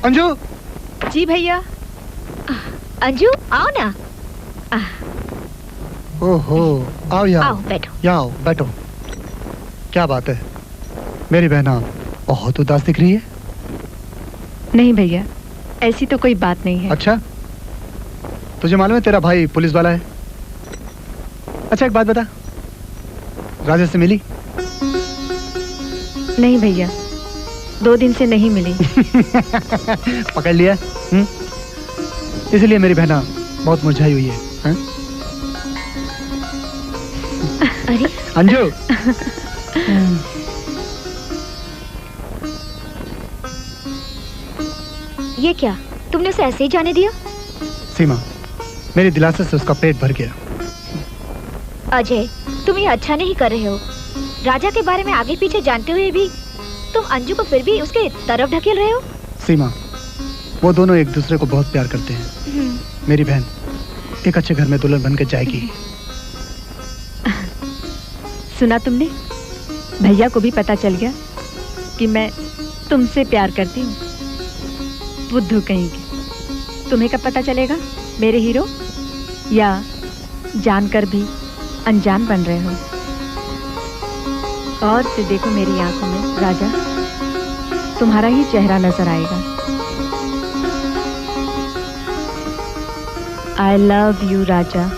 अंजू। जी भैया। अंजू, आओ ना। ओहो, आओ यहाँ। आओ, बैठो। यहाँ आओ, बैठो। क्या बात है, मेरी बहना बहुत उदास दिख रही है। नहीं भैया, ऐसी तो कोई बात नहीं है। अच्छा, तुझे मालूम है तेरा भाई पुलिस वाला है? अच्छा, एक बात बता, राजा से मिली? नहीं भैया, 2 दिन से नहीं मिली। पकड़ लिया। इसलिए मेरी बहना बहुत मुरझाई हुई है। अरे अंजू। ये क्या, तुमने उसे ऐसे ही जाने दिया? सीमा, मेरी दिलासे से उसका पेट भर गया। अजय, तुम ये अच्छा नहीं कर रहे हो। राजा के बारे में आगे पीछे जानते हुए भी तुम अंजू को फिर भी उसके तरफ ढकेल रहे हो। सीमा, वो दोनों एक दूसरे को बहुत प्यार करते हैं। मेरी बहन एक अच्छे घर में दुल्हन बन के जाएगी। सुना तुमने? भैया को भी पता चल गया कि मैं तुमसे प्यार करती हूँ। बुद्धू कहेंगे। तुम्हें कब पता चलेगा मेरे हीरो? या जानकर भी अनजान बन रहे हो? और से देखो मेरी आंखों में राजा, तुम्हारा ही चेहरा नजर आएगा। I love you, राजा।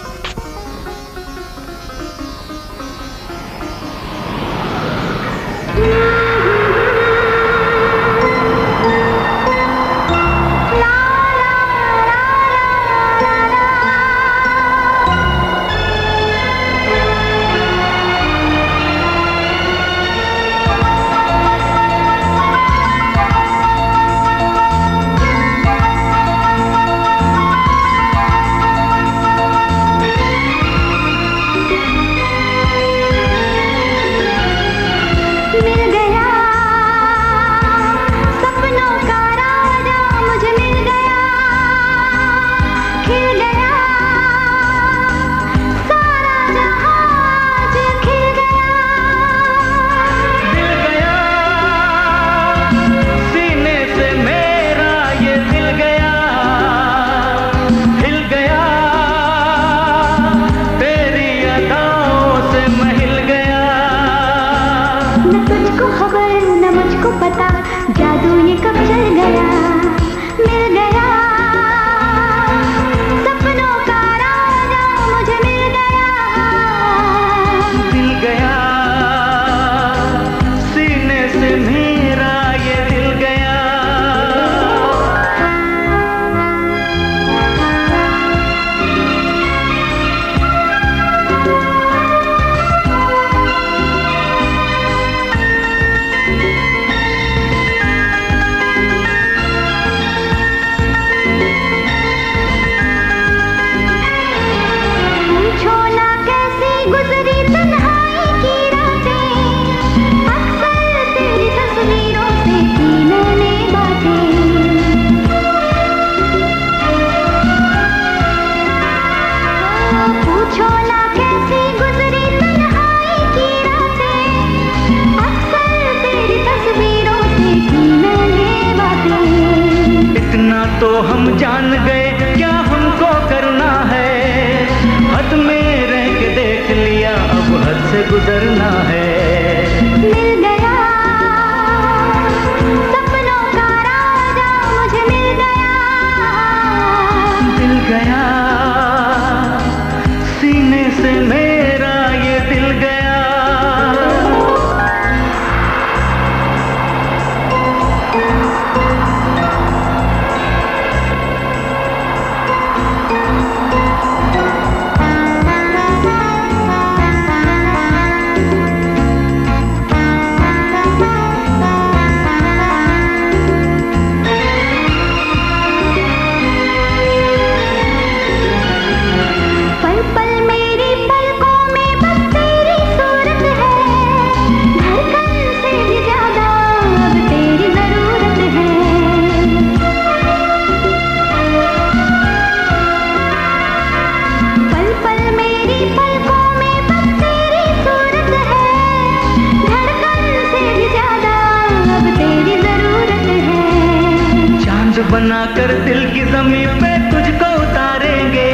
बनाकर दिल की जमीन पे तुझको उतारेंगे,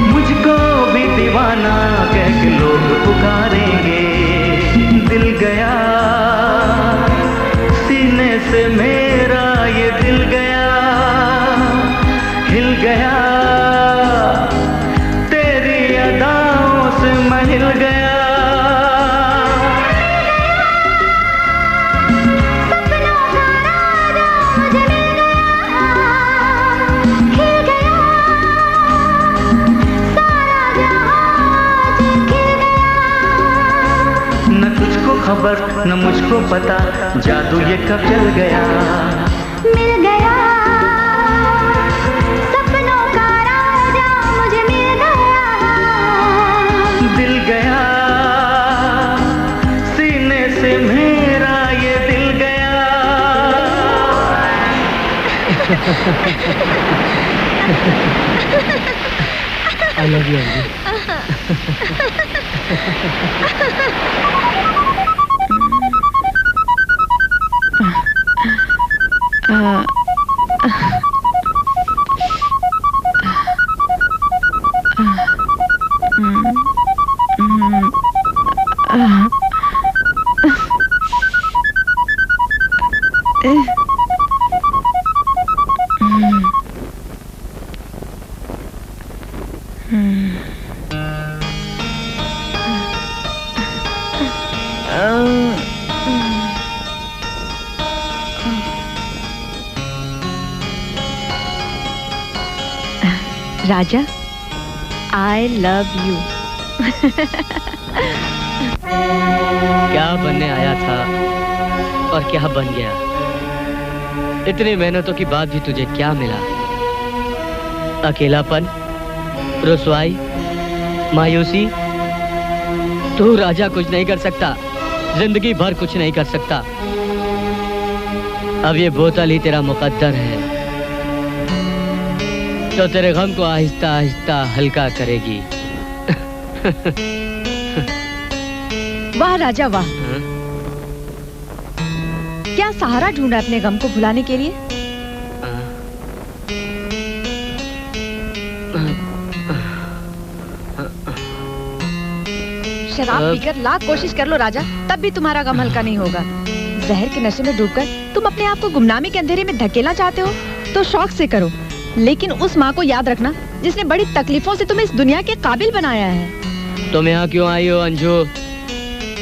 मुझको भी दीवाना कह के लोग पुकारेंगे। दिल गया सीने से मेरा, ये दिल गया हिल गया, तेरी अदाओं से मैं हिल गया। खबर न मुझको पता, जादू ये कब चल गया। मिल गया सपनों का राजा I love you, Anju. Raja, I love you. क्या बनने आया था और क्या बन गया? इतनी मेहनतों के बाद भी तुझे क्या मिला? अकेलापन, रुसवाई, मायूसी। तू राजा कुछ नहीं कर सकता, जिंदगी भर कुछ नहीं कर सकता। अब ये बोतल ही तेरा मुकद्दर है, तो तेरे गम को आहिस्ता आहिस्ता हल्का करेगी। वाह राजा वाह, क्या सहारा ढूंढा अपने गम को भुलाने के लिए? शराब पीकर लाख कोशिश कर लो राजा, तब भी तुम्हारा गम हल्का नहीं होगा। जहर के नशे में डूबकर तुम अपने आप को गुमनामी के अंधेरे में धकेलना चाहते हो तो शौक से करो, लेकिन उस माँ को याद रखना जिसने बड़ी तकलीफों से तुम्हें इस दुनिया के काबिल बनाया है। तुम यहाँ क्यों आई हो अंजू?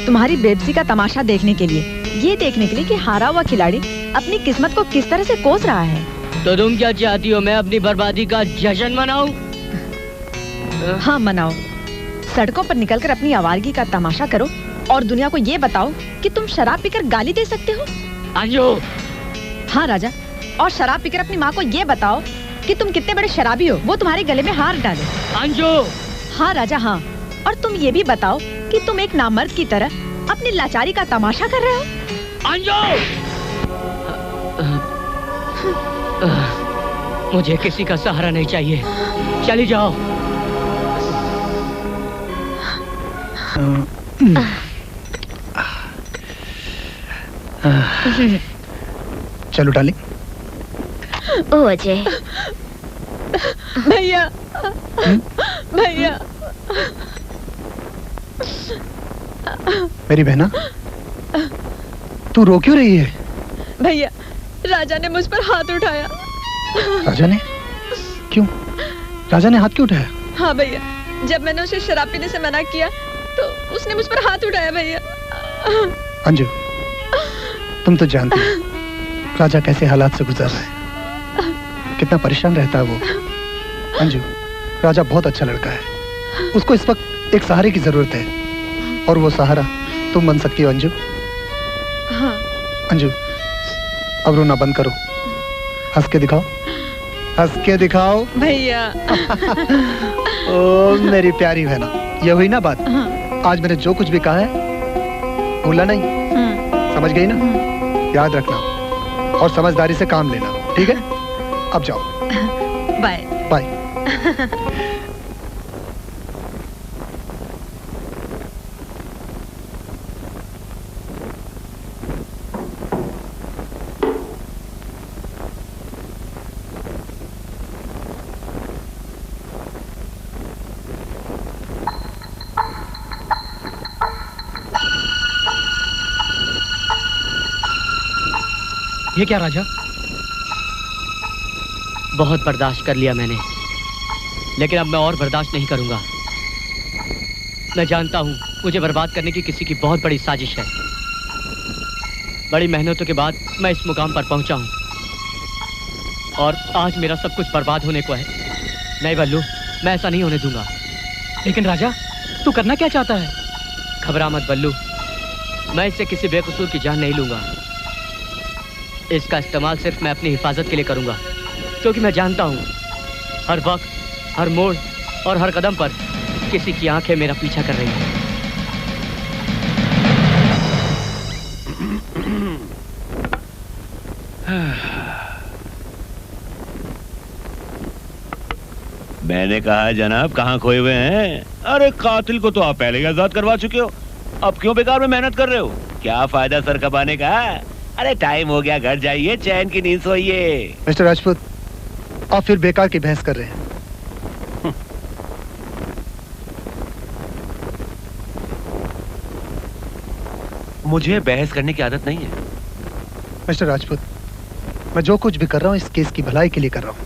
तुम्हारी बेबसी का तमाशा देखने के लिए, ये देखने के लिए कि हारा हुआ खिलाड़ी अपनी किस्मत को किस तरह से कोस रहा है। तो तुम क्या चाहती हो, मैं अपनी बर्बादी का जश्न मनाऊं? हाँ मनाओ, सड़कों पर निकलकर अपनी आवारगी का तमाशा करो और दुनिया को ये बताओ कि तुम शराब पीकर गाली दे सकते हो। अंजू। हाँ राजा, और शराब पीकर अपनी माँ को ये बताओ कि तुम कितने बड़े शराबी हो, वो तुम्हारे गले में हार डाले। अंजू। हाँ राजा हाँ, और तुम ये भी बताओ कि तुम एक नामर्द की तरह अपनी लाचारी का तमाशा कर रहे हो। अंजू। मुझे किसी का सहारा नहीं चाहिए, चली जाओ। चलो डार्लिंग। ओ अजय। भैया भैया। मेरी बहना, तू रो क्यों रही है? भैया, राजा ने मुझ पर हाथ उठाया। राजा ने? क्यों? राजा ने हाथ क्यों उठाया? हाँ भैया, जब मैंने उसे शराब पीने से मना किया तो उसने मुझ पर हाथ उठाया भैया। अंजू, तुम तो जानती हो राजा कैसे हालात से गुजर रहा है, कितना परेशान रहता है वो। अंजू, राजा बहुत अच्छा लड़का है, उसको इस वक्त एक सहारे की जरूरत है, और वो सहारा तुम बन सकती हो अंजू। हाँ। अंजू, अब रोना बंद करो, हंस के दिखाओ, हंस के दिखाओ भैया। ओ मेरी प्यारी बहना, ये हुई ना बात। हाँ। आज मैंने जो कुछ भी कहा है भूला नहीं, समझ गई ना? याद रखना और समझदारी से काम लेना, ठीक है? अब जाओ। Bye bye. ये क्या राजा? बहुत बर्दाश्त कर लिया मैंने, लेकिन अब मैं और बर्दाश्त नहीं करूंगा। मैं जानता हूं मुझे बर्बाद करने की किसी की बहुत बड़ी साजिश है। बड़ी मेहनतों के बाद मैं इस मुकाम पर पहुंचा हूं, और आज मेरा सब कुछ बर्बाद होने को है। नहीं बल्लू, मैं ऐसा नहीं होने दूंगा। लेकिन राजा, तू करना क्या चाहता है? घबरा मत बल्लू, मैं इससे किसी बेकसूर की जान नहीं लूंगा। इसका इस्तेमाल सिर्फ मैं अपनी हिफाजत के लिए करूंगा, क्योंकि मैं जानता हूं हर वक्त, हर मोड़ और हर कदम पर किसी की आंखें मेरा पीछा कर रही हैं। मैंने कहा जनाब कहाँ खोए हुए हैं? अरे कातिल को तो आप पहले ही आजाद करवा चुके हो, अब क्यों बेकार में मेहनत कर रहे हो? क्या फायदा सर कबाने का? अरे टाइम हो गया, घर जाइए, चैन की नींद सोइए। मिस्टर राजपूत, आप फिर बेकार की बहस कर रहे हैं। मुझे बहस करने की आदत नहीं है। मिस्टर राजपूत, मैं जो कुछ भी कर रहा हूँ इस केस की भलाई के लिए कर रहा हूँ।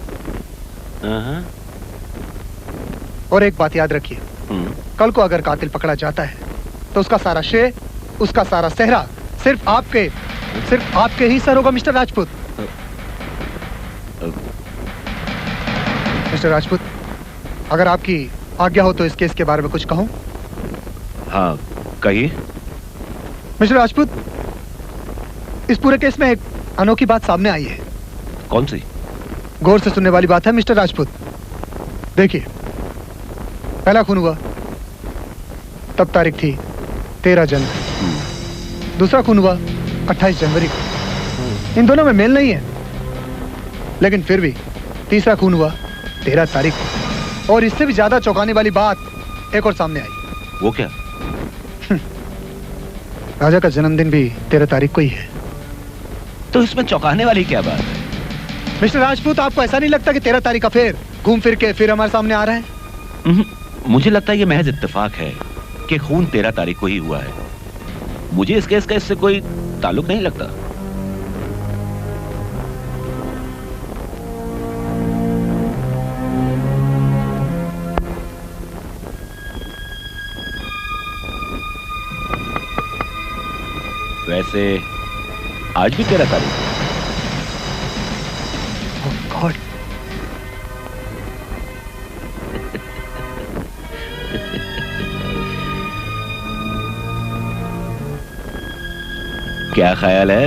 और एक बात याद रखिए, कल को अगर कातिल पकड़ा जाता है तो उसका सारा श्रेय, उसका सारा सेहरा सिर्फ आपके ही सर होगा मिस्टर राजपूत। मिस्टर राजपूत, अगर आपकी आज्ञा हो तो इस केस के बारे में कुछ कहूं? हाँ, कहिए। मिस्टर राजपूत, इस पूरे केस में एक अनोखी बात सामने आई है। कौन सी? गौर से सुनने वाली बात है मिस्टर राजपूत। देखिए, पहला खून हुआ तब तारीख थी 13 जनवरी। दूसरा खून हुआ 28 जनवरी को। इन दोनों में मेल नहीं है, लेकिन फिर भी तीसरा खून हुआ 13 तारीख को। और इससे भी ज्यादा चौंकाने वाली बात एक और सामने आई। वो क्या? राजा का जन्मदिन भी 13 तारीख को ही है। तो इसमें चौंकाने वाली क्या बात है? मिस्टर राजपूत, आपको ऐसा नहीं लगता कि 13 तारीख का फेर घूम फिर के फिर हमारे सामने आ रहा है? मुझे लगता है ये महज इत्तेफाक है कि खून 13 तारीख को ही हुआ है। मुझे इस केस का इससे कोई ताल्लुक नहीं लगता। वैसे आज भी 13 तारीख है। ओह गॉड। क्या ख्याल है?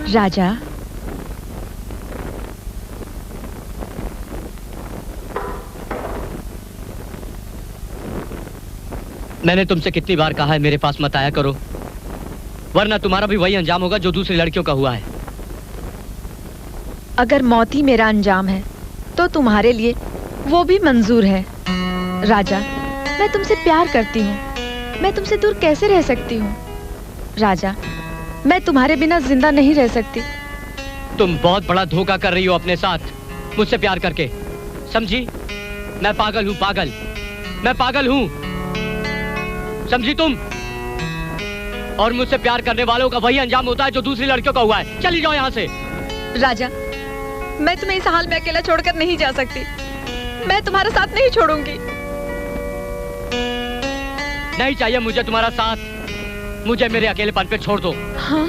राजा, मैंने तुमसे कितनी बार कहा है मेरे पास मत आया करो, वरना तुम्हारा भी वही अंजाम होगा जो दूसरी लड़कियों का हुआ है। अगर मौत ही मेरा अंजाम है तो तुम्हारे लिए वो भी मंजूर है। राजा, मैं तुमसे प्यार करती हूँ, मैं तुमसे दूर कैसे रह सकती हूँ? राजा, मैं तुम्हारे बिना जिंदा नहीं रह सकती। तुम बहुत बड़ा धोखा कर रही हो अपने साथ, मुझसे प्यार करके, समझी? मैं पागल हूँ, पागल, मैं पागल हूँ, समझी तुम? और मुझसे प्यार करने वालों का वही अंजाम होता है जो दूसरी लड़कियों का हुआ है। चली जाओ यहाँ से। राजा, मैं तुम्हें इस हाल में अकेला छोड़कर नहीं जा सकती, मैं तुम्हारा साथ नहीं छोड़ूंगी। नहीं चाहिए मुझे तुम्हारा साथ, मुझे मेरे अकेलेपन पे छोड़ दो। हाँ?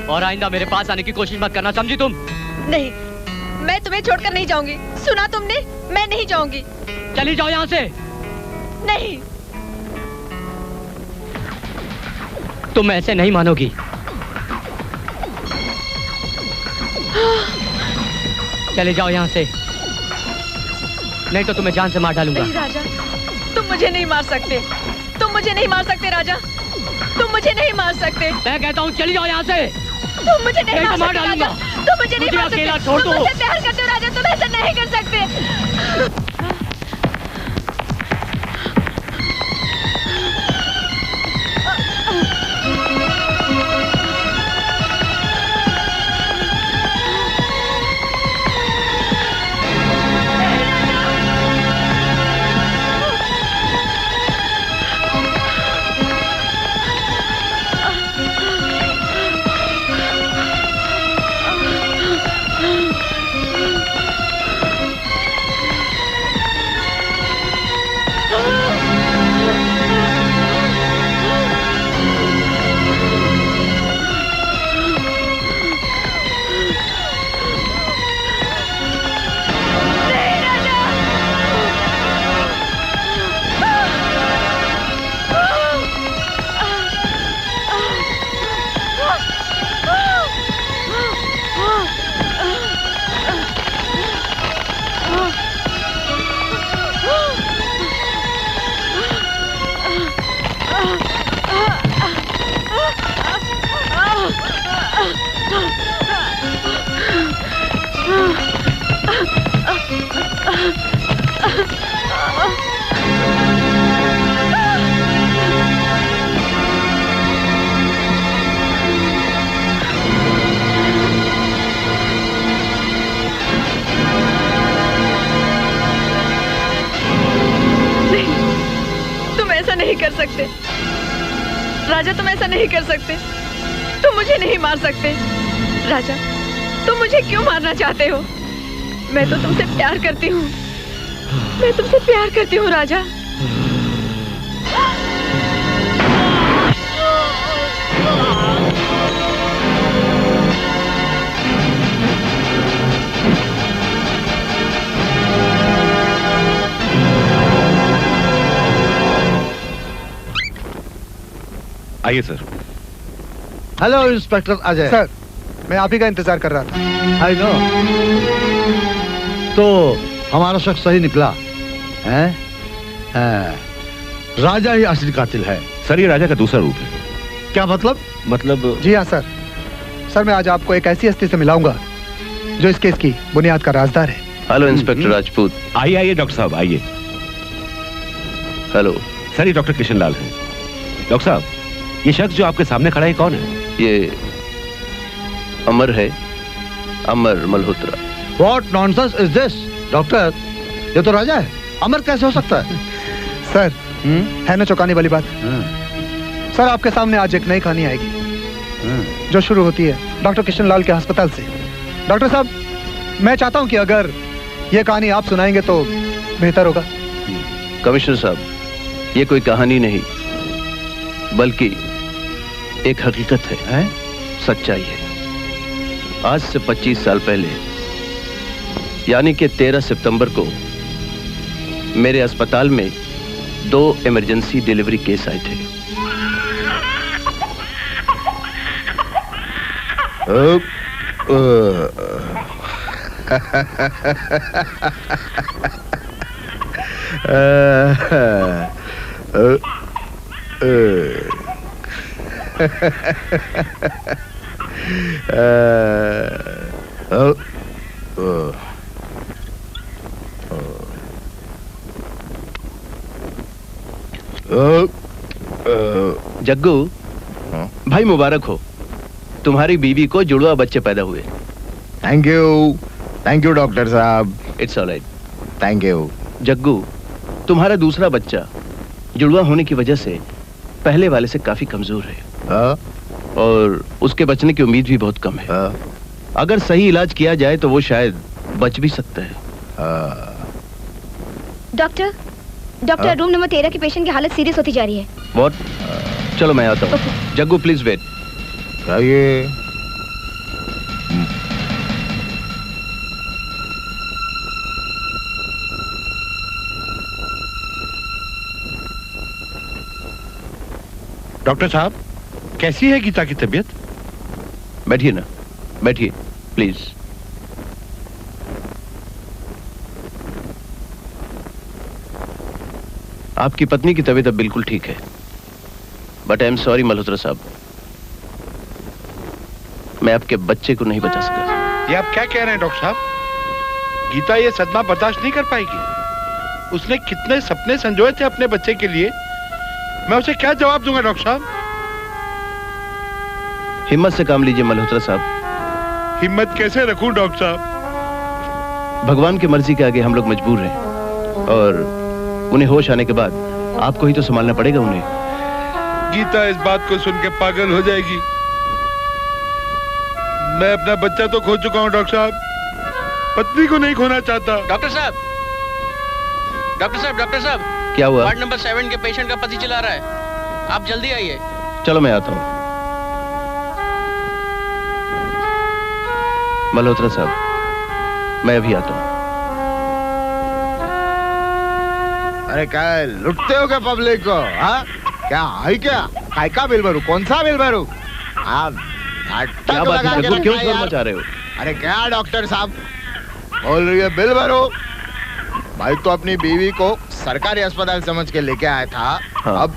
और आइंदा मेरे पास आने की कोशिश मत करना, समझी तुम? नहीं, मैं तुम्हें छोड़कर नहीं जाऊंगी। सुना तुमने? मैं नहीं जाऊंगी। चली जाओ यहाँ से। नहीं। तुम ऐसे नहीं मानोगी। चले जाओ यहाँ से। नहीं तो तुम्हें जान से मार डालूंगा। नहीं राजा, तुम मुझे नहीं मार सकते। तुम मुझे नहीं मार सकते राजा। तुम मुझे नहीं मार सकते। मैं कहता हूँ चली जाओ यहाँ से। तुम मुझे नहीं मार मार सकते डालूंगा। राजा। तुम मुझे नहीं मार सकते। अकेला छोड़ दो। तुम मुझसे प्यार करते हो राजा, तुम ऐसा नहीं कर सकते। नहीं कर सकते राजा, तुम ऐसा नहीं कर सकते। तुम मुझे नहीं मार सकते राजा। तुम मुझे क्यों मारना चाहते हो? मैं तो तुमसे प्यार करती हूँ। मैं तुमसे प्यार करती हूँ राजा। आइए sir. Hello inspector Ajay. Sir, मैं आप ही का इंतजार कर रहा था। I know. तो हमारा शख्स सही निकला है? राजा ही असली कातिल है। सर ये राजा का दूसरा रूप है। क्या मतलब? मतलब जी हाँ सर। सर मैं आज आपको एक ऐसी हस्ती से मिलाऊंगा जो इस केस की बुनियाद का राजदार है। Hello inspector Rajput. आइए आइए डॉक्टर साहब आइए। हेलो सर, ये डॉक्टर किशन लाल है। डॉक्टर साहब, ये शख्स जो आपके सामने खड़ा है कौन है? ये अमर है, Amar Malhotra. What nonsense is this? Doctor, ये तो राजा है। अमर कैसे हो सकता है? सर, है ना चौंकाने वाली बात। सर आपके सामने आज एक नई कहानी आएगी जो शुरू होती है डॉक्टर किशन लाल के अस्पताल से। डॉक्टर साहब, मैं चाहता हूं कि अगर ये कहानी आप सुनाएंगे तो बेहतर होगा। कमिश्नर साहब, ये कोई कहानी नहीं बल्कि एक हकीकत है, सच्चाई है। आज से 25 साल पहले यानी कि 13 सितंबर को मेरे अस्पताल में 2 इमरजेंसी डिलीवरी केस आए थे। जग्गू, भाई मुबारक हो, तुम्हारी बीवी को जुड़वा बच्चे पैदा हुए। थैंक यू डॉक्टर साहब। It's alright. Thank you. Jaggu, तुम्हारा दूसरा बच्चा जुड़वा होने की वजह से पहले वाले से काफी कमजोर है और उसके बचने की उम्मीद भी बहुत कम है। अगर सही इलाज किया जाए तो वो शायद बच भी सकता है। डॉक्टर रूम नंबर 13 के पेशेंट की हालत सीरियस होती जा रही है। व्हाट? चलो मैं आता हूँ। Jaggu please wait. आइए। डॉक्टर साहब, कैसी है गीता की तबीयत? बैठिए ना, बैठिए प्लीज। आपकी पत्नी की तबीयत अब बिल्कुल ठीक है, but I am sorry Malhotra साहब, मैं आपके बच्चे को नहीं बचा सका। ये आप क्या कह रहे हैं डॉक्टर साहब? गीता ये सदमा बर्दाश्त नहीं कर पाएगी। उसने कितने सपने संजोए थे अपने बच्चे के लिए, मैं उसे क्या जवाब दूंगा डॉक्टर साहब? हिम्मत से काम लीजिए मल्होत्रा साहब। हिम्मत कैसे रखूं डॉक्टर साहब? भगवान की मर्जी के आगे हम लोग मजबूर हैं, और उन्हें होश आने के बाद आपको ही तो संभालना पड़ेगा उन्हें। गीता इस बात को सुन के पागल हो जाएगी। मैं अपना बच्चा तो खो चुका हूँ डॉक्टर साहब, पत्नी को नहीं खोना चाहता। डॉक्टर साहब, डॉक्टर साहब, डॉक्टर साहब, क्या हुआ? वार्ड नंबर 7 के पेशेंट का पति चिल्ला रहा है, आप जल्दी आइए। चलो मैं आता हूँ। मल्होत्रा साहब, मैं अभी आता हूँ। अरे क्या लुटते हो क्या पब्लिक को? हाँ क्या है क्या? काय का बिल भरू? कौन सा बिल भरू? आप क्या बात है जग्गू, क्यों शोर मचा रहे हो? अरे क्या डॉक्टर साहब बोल रही है बिल भरो? भाई तो अपनी बीवी को सरकारी अस्पताल समझ के लेके आया था, हाँ। अब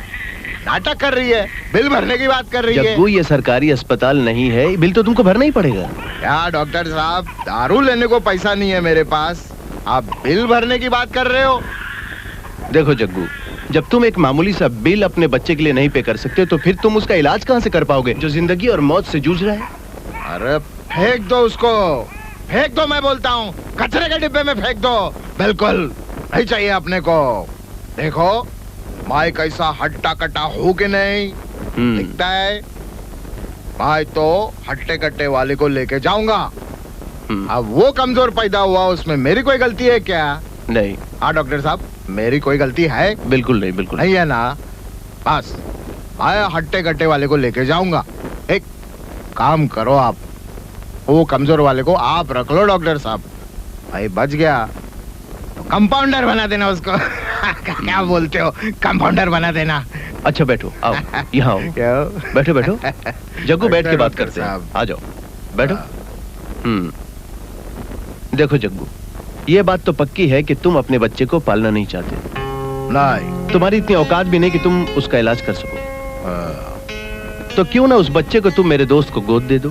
नाटक कर रही है, बिल भरने की बात कर रही है। जग्गू ये सरकारी अस्पताल नहीं है, बिल तो तुमको भरना ही पड़ेगा। क्या डॉक्टर साहब, दारू लेने को पैसा नहीं है मेरे पास, आप बिल भरने की बात कर रहे हो? देखो जग्गू, जब तुम एक मामूली सा बिल अपने बच्चे के लिए नहीं पे कर सकते तो फिर तुम उसका इलाज कहाँ से कर पाओगे जो जिंदगी और मौत से जूझ रहा है? अरे फेंक दो उसको, फेंक दो, मैं बोलता हूँ कचरे के डिब्बे में फेंक दो। बिल्कुल नहीं चाहिए अपने को। देखो भाई कैसा हट्टा कट्टा हो के नहीं दिखता है, भाई तो हट्टे कट्टे वाले को लेके जाऊंगा। अब वो कमजोर पैदा हुआ, उसमें मेरी कोई गलती है क्या? नहीं। हाँ डॉक्टर साहब, मेरी कोई गलती है? बिल्कुल नहीं, बिल्कुल नहीं है ना। बस भाई हट्टे कट्टे वाले को लेके जाऊंगा। एक काम करो आप, वो कमजोर वाले को आप रख लो डॉक्टर साहब। भाई बच गया तो कंपाउंडर बना देना उसको। क्या बोलते हो, कंपाउंडर बना देना। अच्छा बैठो, आओ यहाँ आओ। बैठो बैठो जग्गू, बैठ के बात करते हैं। आ जाओ बैठो। देखो जग्गू, ये बात तो पक्की है कि तुम अपने बच्चे को पालना नहीं चाहते। नहीं, तुम्हारी इतनी औकात भी नहीं कि तुम उसका इलाज कर सको। तो क्यों ना उस बच्चे को तुम मेरे दोस्त को गोद दे दो,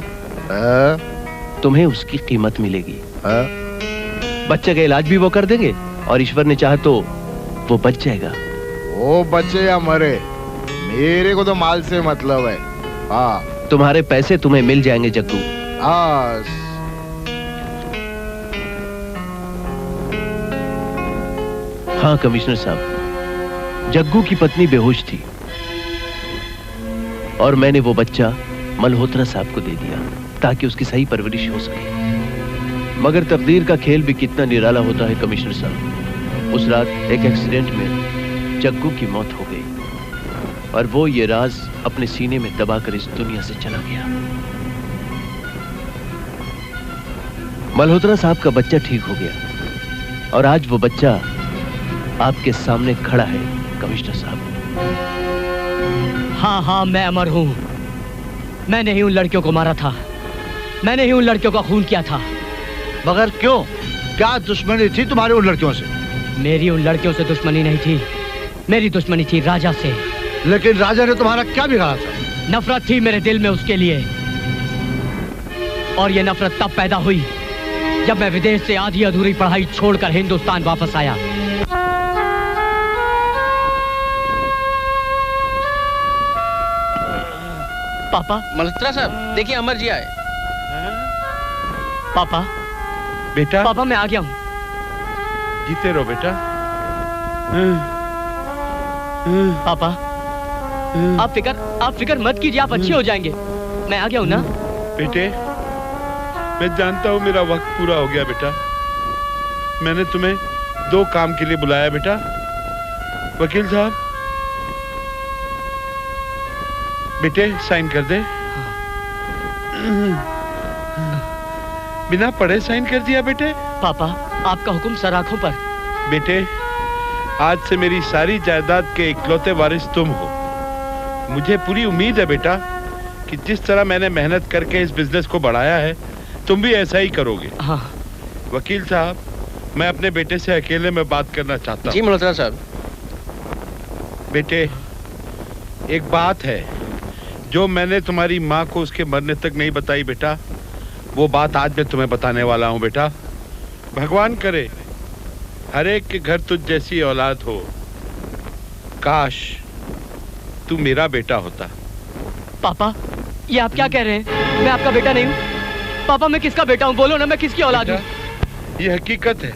तुम्हें उसकी कीमत मिलेगी। बच्चे का इलाज भी वो कर देंगे और ईश्वर ने चाहा तो वो बच जाएगा। वो बचे या मरे, मेरे को तो माल से मतलब है। हाँ, तुम्हारे पैसे तुम्हें मिल जाएंगे जग्गू। हाँ कमिश्नर साहब, जग्गू की पत्नी बेहोश थी और मैंने वो बच्चा मल्होत्रा साहब को दे दिया ताकि उसकी सही परवरिश हो सके। मगर तकदीर का खेल भी कितना निराला होता है कमिश्नर साहब। उस रात एक एक्सीडेंट में जग्गू की मौत हो गई और वो ये राज अपने सीने में दबाकर इस दुनिया से चला गया। मल्होत्रा साहब का बच्चा ठीक हो गया और आज वो बच्चा आपके सामने खड़ा है कमिश्नर साहब। हाँ हाँ, मैं अमर हूँ। मैंने ही उन लड़कियों को मारा था, मैंने ही उन लड़कियों का खून किया था। मगर क्यों? क्या दुश्मनी थी तुम्हारी उन लड़कियों से? मेरी उन लड़कियों से दुश्मनी नहीं थी, मेरी दुश्मनी थी राजा से। लेकिन राजा ने तुम्हारा क्या बिगाड़ा था? नफरत थी मेरे दिल में उसके लिए, और ये नफरत तब पैदा हुई जब मैं विदेश से आधी अधूरी पढ़ाई छोड़कर हिंदुस्तान वापस आया। पापा, मल्होत्रा साहब देखिए अमर जी आए। पापा, बेटा, पापा मैं आ गया हूँ। जीते रहो बेटा। पापा, आप फिक्र मत कीजिए, आप अच्छे हो जाएंगे। मैं आ गया हूँ ना। बेटे, मैं जानता हूँ मेरा वक्त पूरा हो गया बेटा। मैंने तुम्हें 2 काम के लिए बुलाया बेटा। वकील साहब, बेटे साइन कर दे। बिना पढ़े साइन कर दिया बेटे। पापा, आपका हुक्म सर आंखों पर। बेटे, आज से मेरी सारी जायदाद के इकलौते वारिस तुम हो। मुझे पूरी उम्मीद है बेटा कि जिस तरह मैंने मेहनत करके इस बिजनेस को बढ़ाया है, तुम भी ऐसा ही करोगे। हाँ। वकील साहब, मैं अपने बेटे से अकेले में बात करना चाहता हूँ। जी मल्होत्रा साहब। बेटे, एक बात है जो मैंने तुम्हारी माँ को उसके मरने तक नहीं बताई बेटा, वो बात आज मैं तुम्हें बताने वाला हूँ बेटा। भगवान करे हर एक के घर तुझ जैसी औलाद हो। काश तू मेरा बेटा होता। पापा, ये आप क्या कह रहे हैं? मैं आपका बेटा नहीं हूँ। पापा, मैं किसका बेटा हूँ? बोलो ना, मैं किसकी औलाद हूँ? ये हकीकत है,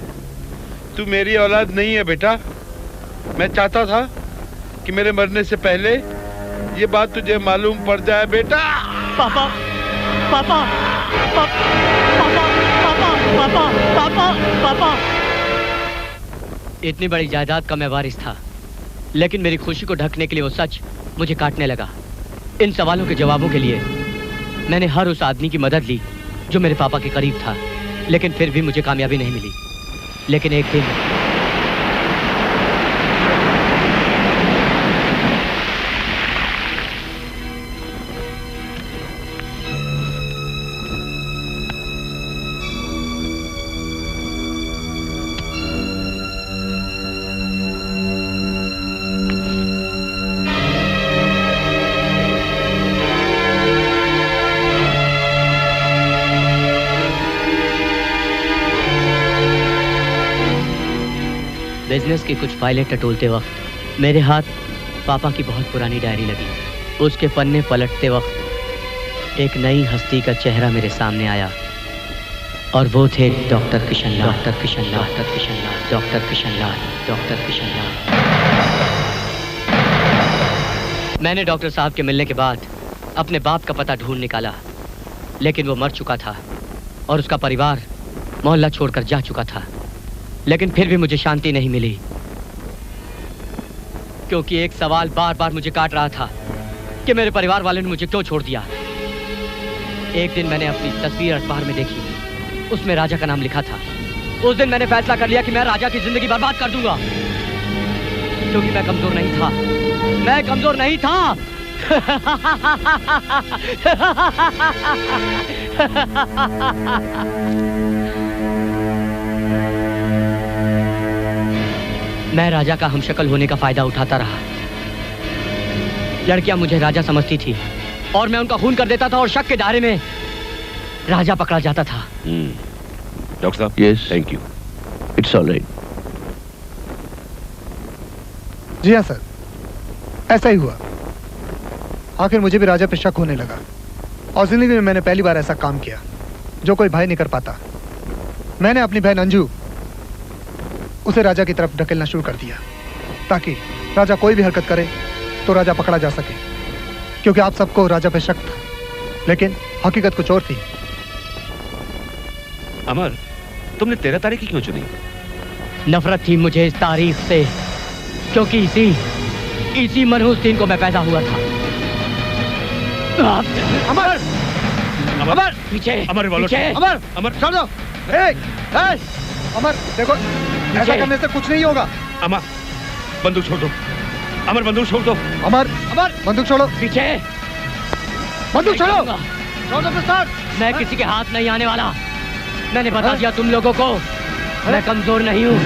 तू मेरी औलाद नहीं है बेटा। मैं चाहता था कि मेरे मरने से पहले ये बात तुझे मालूम पड़ जाए बेटा। पापा, पापा, पापा, पापा, पापा, पापा, पापा। इतनी बड़ी जायदाद का मैं वारिस था, लेकिन मेरी खुशी को ढकने के लिए वो सच मुझे काटने लगा। इन सवालों के जवाबों के लिए मैंने हर उस आदमी की मदद ली जो मेरे पापा के करीब था, लेकिन फिर भी मुझे कामयाबी नहीं मिली। लेकिन एक दिन बिजनेस की कुछ फाइलें टटोलते वक्त मेरे हाथ पापा की बहुत पुरानी डायरी लगी। उसके पन्ने पलटते वक्त एक नई हस्ती का चेहरा मेरे सामने आया और वो थे doctor Kishan Lal, doctor Kishan Lal, doctor Kishan Lal, doctor Kishan Lal, doctor Kishan Lal. मैंने डॉक्टर साहब के मिलने के बाद अपने बाप का पता ढूंढ निकाला, लेकिन वो मर चुका था और उसका परिवार मोहल्ला छोड़कर जा चुका था। लेकिन फिर भी मुझे शांति नहीं मिली, क्योंकि एक सवाल बार बार मुझे काट रहा था कि मेरे परिवार वाले ने मुझे क्यों छोड़ दिया। एक दिन मैंने अपनी तस्वीर अखबार में देखी, उसमें राजा का नाम लिखा था। उस दिन मैंने फैसला कर लिया कि मैं राजा की जिंदगी बर्बाद कर दूंगा, क्योंकि मैं कमजोर नहीं था। मैं कमजोर नहीं था। मैं राजा का हमशक्ल होने का फायदा उठाता रहा। लड़कियां मुझे राजा समझती थी और मैं उनका खून कर देता था और शक के दायरे में राजा पकड़ा जाता था। Doctor sahab, yes, thank you. It's alright. जी हाँ सर, ऐसा ही हुआ। आखिर मुझे भी राजा पे शक होने लगा और जिंदगी में मैंने पहली बार ऐसा काम किया जो कोई भाई नहीं कर पाता। मैंने अपनी बहन अंजू उसे राजा की तरफ ढकेलना शुरू कर दिया, ताकि राजा कोई भी हरकत करे तो राजा पकड़ा जा सके, क्योंकि आप सबको राजा पे शक था, लेकिन हकीकत कुछ और थी। अमर, तुमने 13 तारीख की क्यों चुनी? नफरत थी मुझे इस तारीख से, क्योंकि इसी मनहूस दिन को मैं पैदा हुआ था। अमर, अमर, पीछे, अमर, पीछे, अमर, अमर, छोड़ दो। अमर, देखो, ऐसा करने से कुछ नहीं होगा। अमर, बंदूक छोड़ दो। अमर, बंदूक छोड़ दो। अमर, अमर, बंदूक छोड़ो। पीछे, बंदूक छोड़ो। छोड़ दो पिस्तौल। मैं किसी के हाथ नहीं आने वाला। मैंने बता दिया तुम लोगों को, मैं कमजोर नहीं हूँ।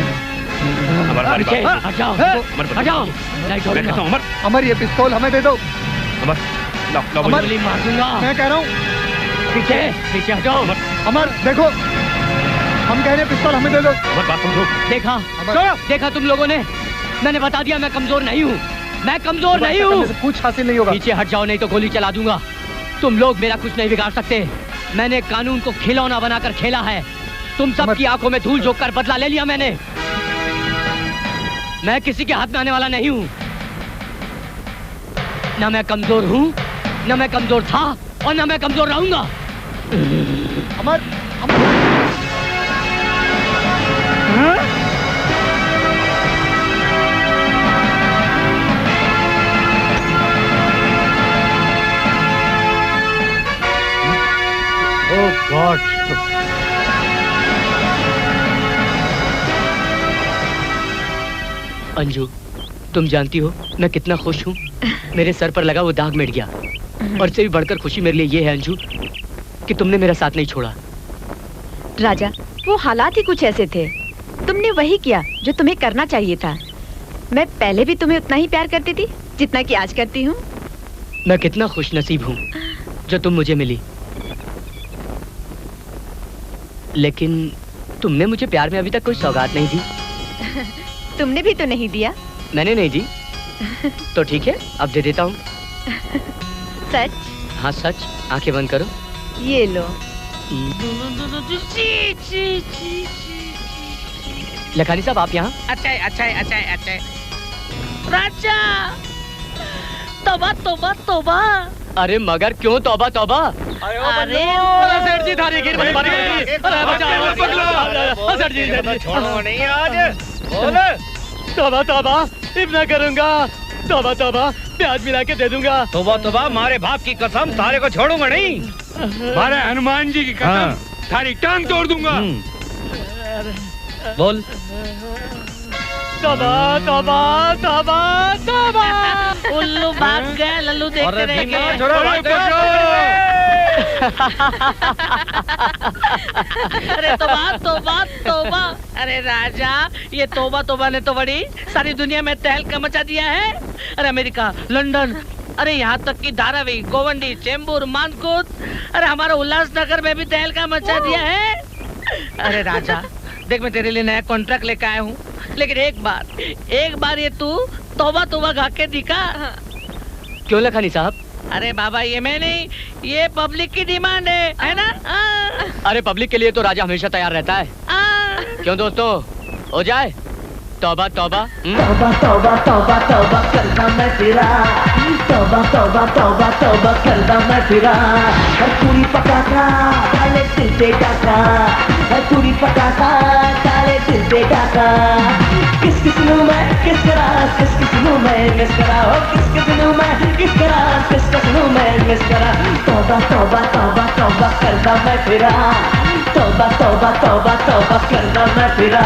पीछे हट जाओ, हट जाओ। नहीं छोड़ूंगा। अमर, अमर, ये पिस्तौल हमें दे दो। अमर, अमर, मार दूंगा। मैं कह रहा हूँ पीछे, पीछे हटो। अमर, देखो, हम कह रहे हैं पिस्तौल हमें दे दो। बात समझो। देखा तुम लोगों ने, मैंने बता दिया मैं कमजोर नहीं हूँ। मैं कमजोर नहीं हूँ। कुछ हासिल नहीं होगा। पीछे हट जाओ, नहीं तो गोली चला दूंगा। तुम लोग मेरा कुछ नहीं बिगाड़ सकते। मैंने कानून को खिलौना बनाकर खेला है। तुम सबकी आंखों में धूल झोंक कर बदला ले लिया मैंने। मैं किसी के हाथ में आने वाला नहीं हूँ। ना मैं कमजोर हूँ, ना मैं कमजोर था और ना मैं कमजोर रहूंगा। अमर, ओह गॉड। अंजू, तुम जानती हो मैं कितना खुश हूँ। मेरे सर पर लगा वो दाग मिट गया, और इससे भी बढ़कर खुशी मेरे लिए ये है अंजू कि तुमने मेरा साथ नहीं छोड़ा। राजा, वो हालात ही कुछ ऐसे थे। तुमने वही किया जो तुम्हें करना चाहिए था। मैं पहले भी तुम्हें उतना ही प्यार करती थी जितना कि आज करती हूँ। मैं कितना खुशनसीब हूँ जो तुम मुझे मिली। लेकिन तुमने मुझे प्यार में अभी तक कोई सौगात नहीं दी। तुमने भी तो नहीं दिया। मैंने नहीं दी तो ठीक है, अब दे देता हूँ। सच? हाँ सच। आंखें बंद करो। ये लो। लखानी साहब आप यहाँ? अच्छा है, अच्छा है, अच्छा है, अच्छा है। राजा, तौबा तौबा तौबा। अरे मगर क्यों तौबा तौबा? अरे सेठ जी धारी गिर बड़ी भारी होगी। अरे बचाओ सेठ जी, छोड़ो नहीं आज। बोल। तौबा तौबा, इतना करूंगा। तौबा तौबा, प्याज मिला के दे दूंगा। तौबा तौबा, मारे बाप की कसम, सारे को छोड़ूंगा नहीं। मारे हनुमान जी की कसम, थारी टांग तोड़ दूंगा। बोल। तौबा तौबा तौबा तौबा। उल्लू भाग गए, लल्लू देखते रह गए। अरे तौबा तौबा तौबा। अरे राजा, ये तौबा तौबा ने तो बड़ी सारी दुनिया में तहलका मचा दिया है। अरे अमेरिका, लंदन, अरे यहाँ तक कि धारावी, गोवंडी, चेंबूर, मानकुद, अरे हमारा उल्लासनगर में भी तहलका मचा दिया है। अरे राजा देख, मैं तेरे लिए नया कॉन्ट्रैक्ट लेकर आया हूँ, लेकिन एक बार ये तू तौबा तौबा गा के दिखा। क्यों लखानी साहब? अरे बाबा, ये मैं नहीं, ये पब्लिक की डिमांड है ना? अरे पब्लिक के लिए तो राजा हमेशा तैयार रहता है। क्यों दोस्तों, हो जाए? तौबा तौबा। तौबा तौबा तौबा तौबा करना मैं तेरा। तौबा तौबा तौबा तौबा करना मैं तेरा। हर पूरी पटाखा डाले दिल पे डाका। हर पूरी पटाखा डाले दिल पे डाका। किस किस नू मैं किस करा, किस किस नू मैं मिस करा। हो किस किस नू मैं किस करा, किस किस नू मैं मिस करा। तौबा तौबा तौबा तौबा करना मैं तेरा। तौबा तौबा तौबा तौबा करना मैं तेरा।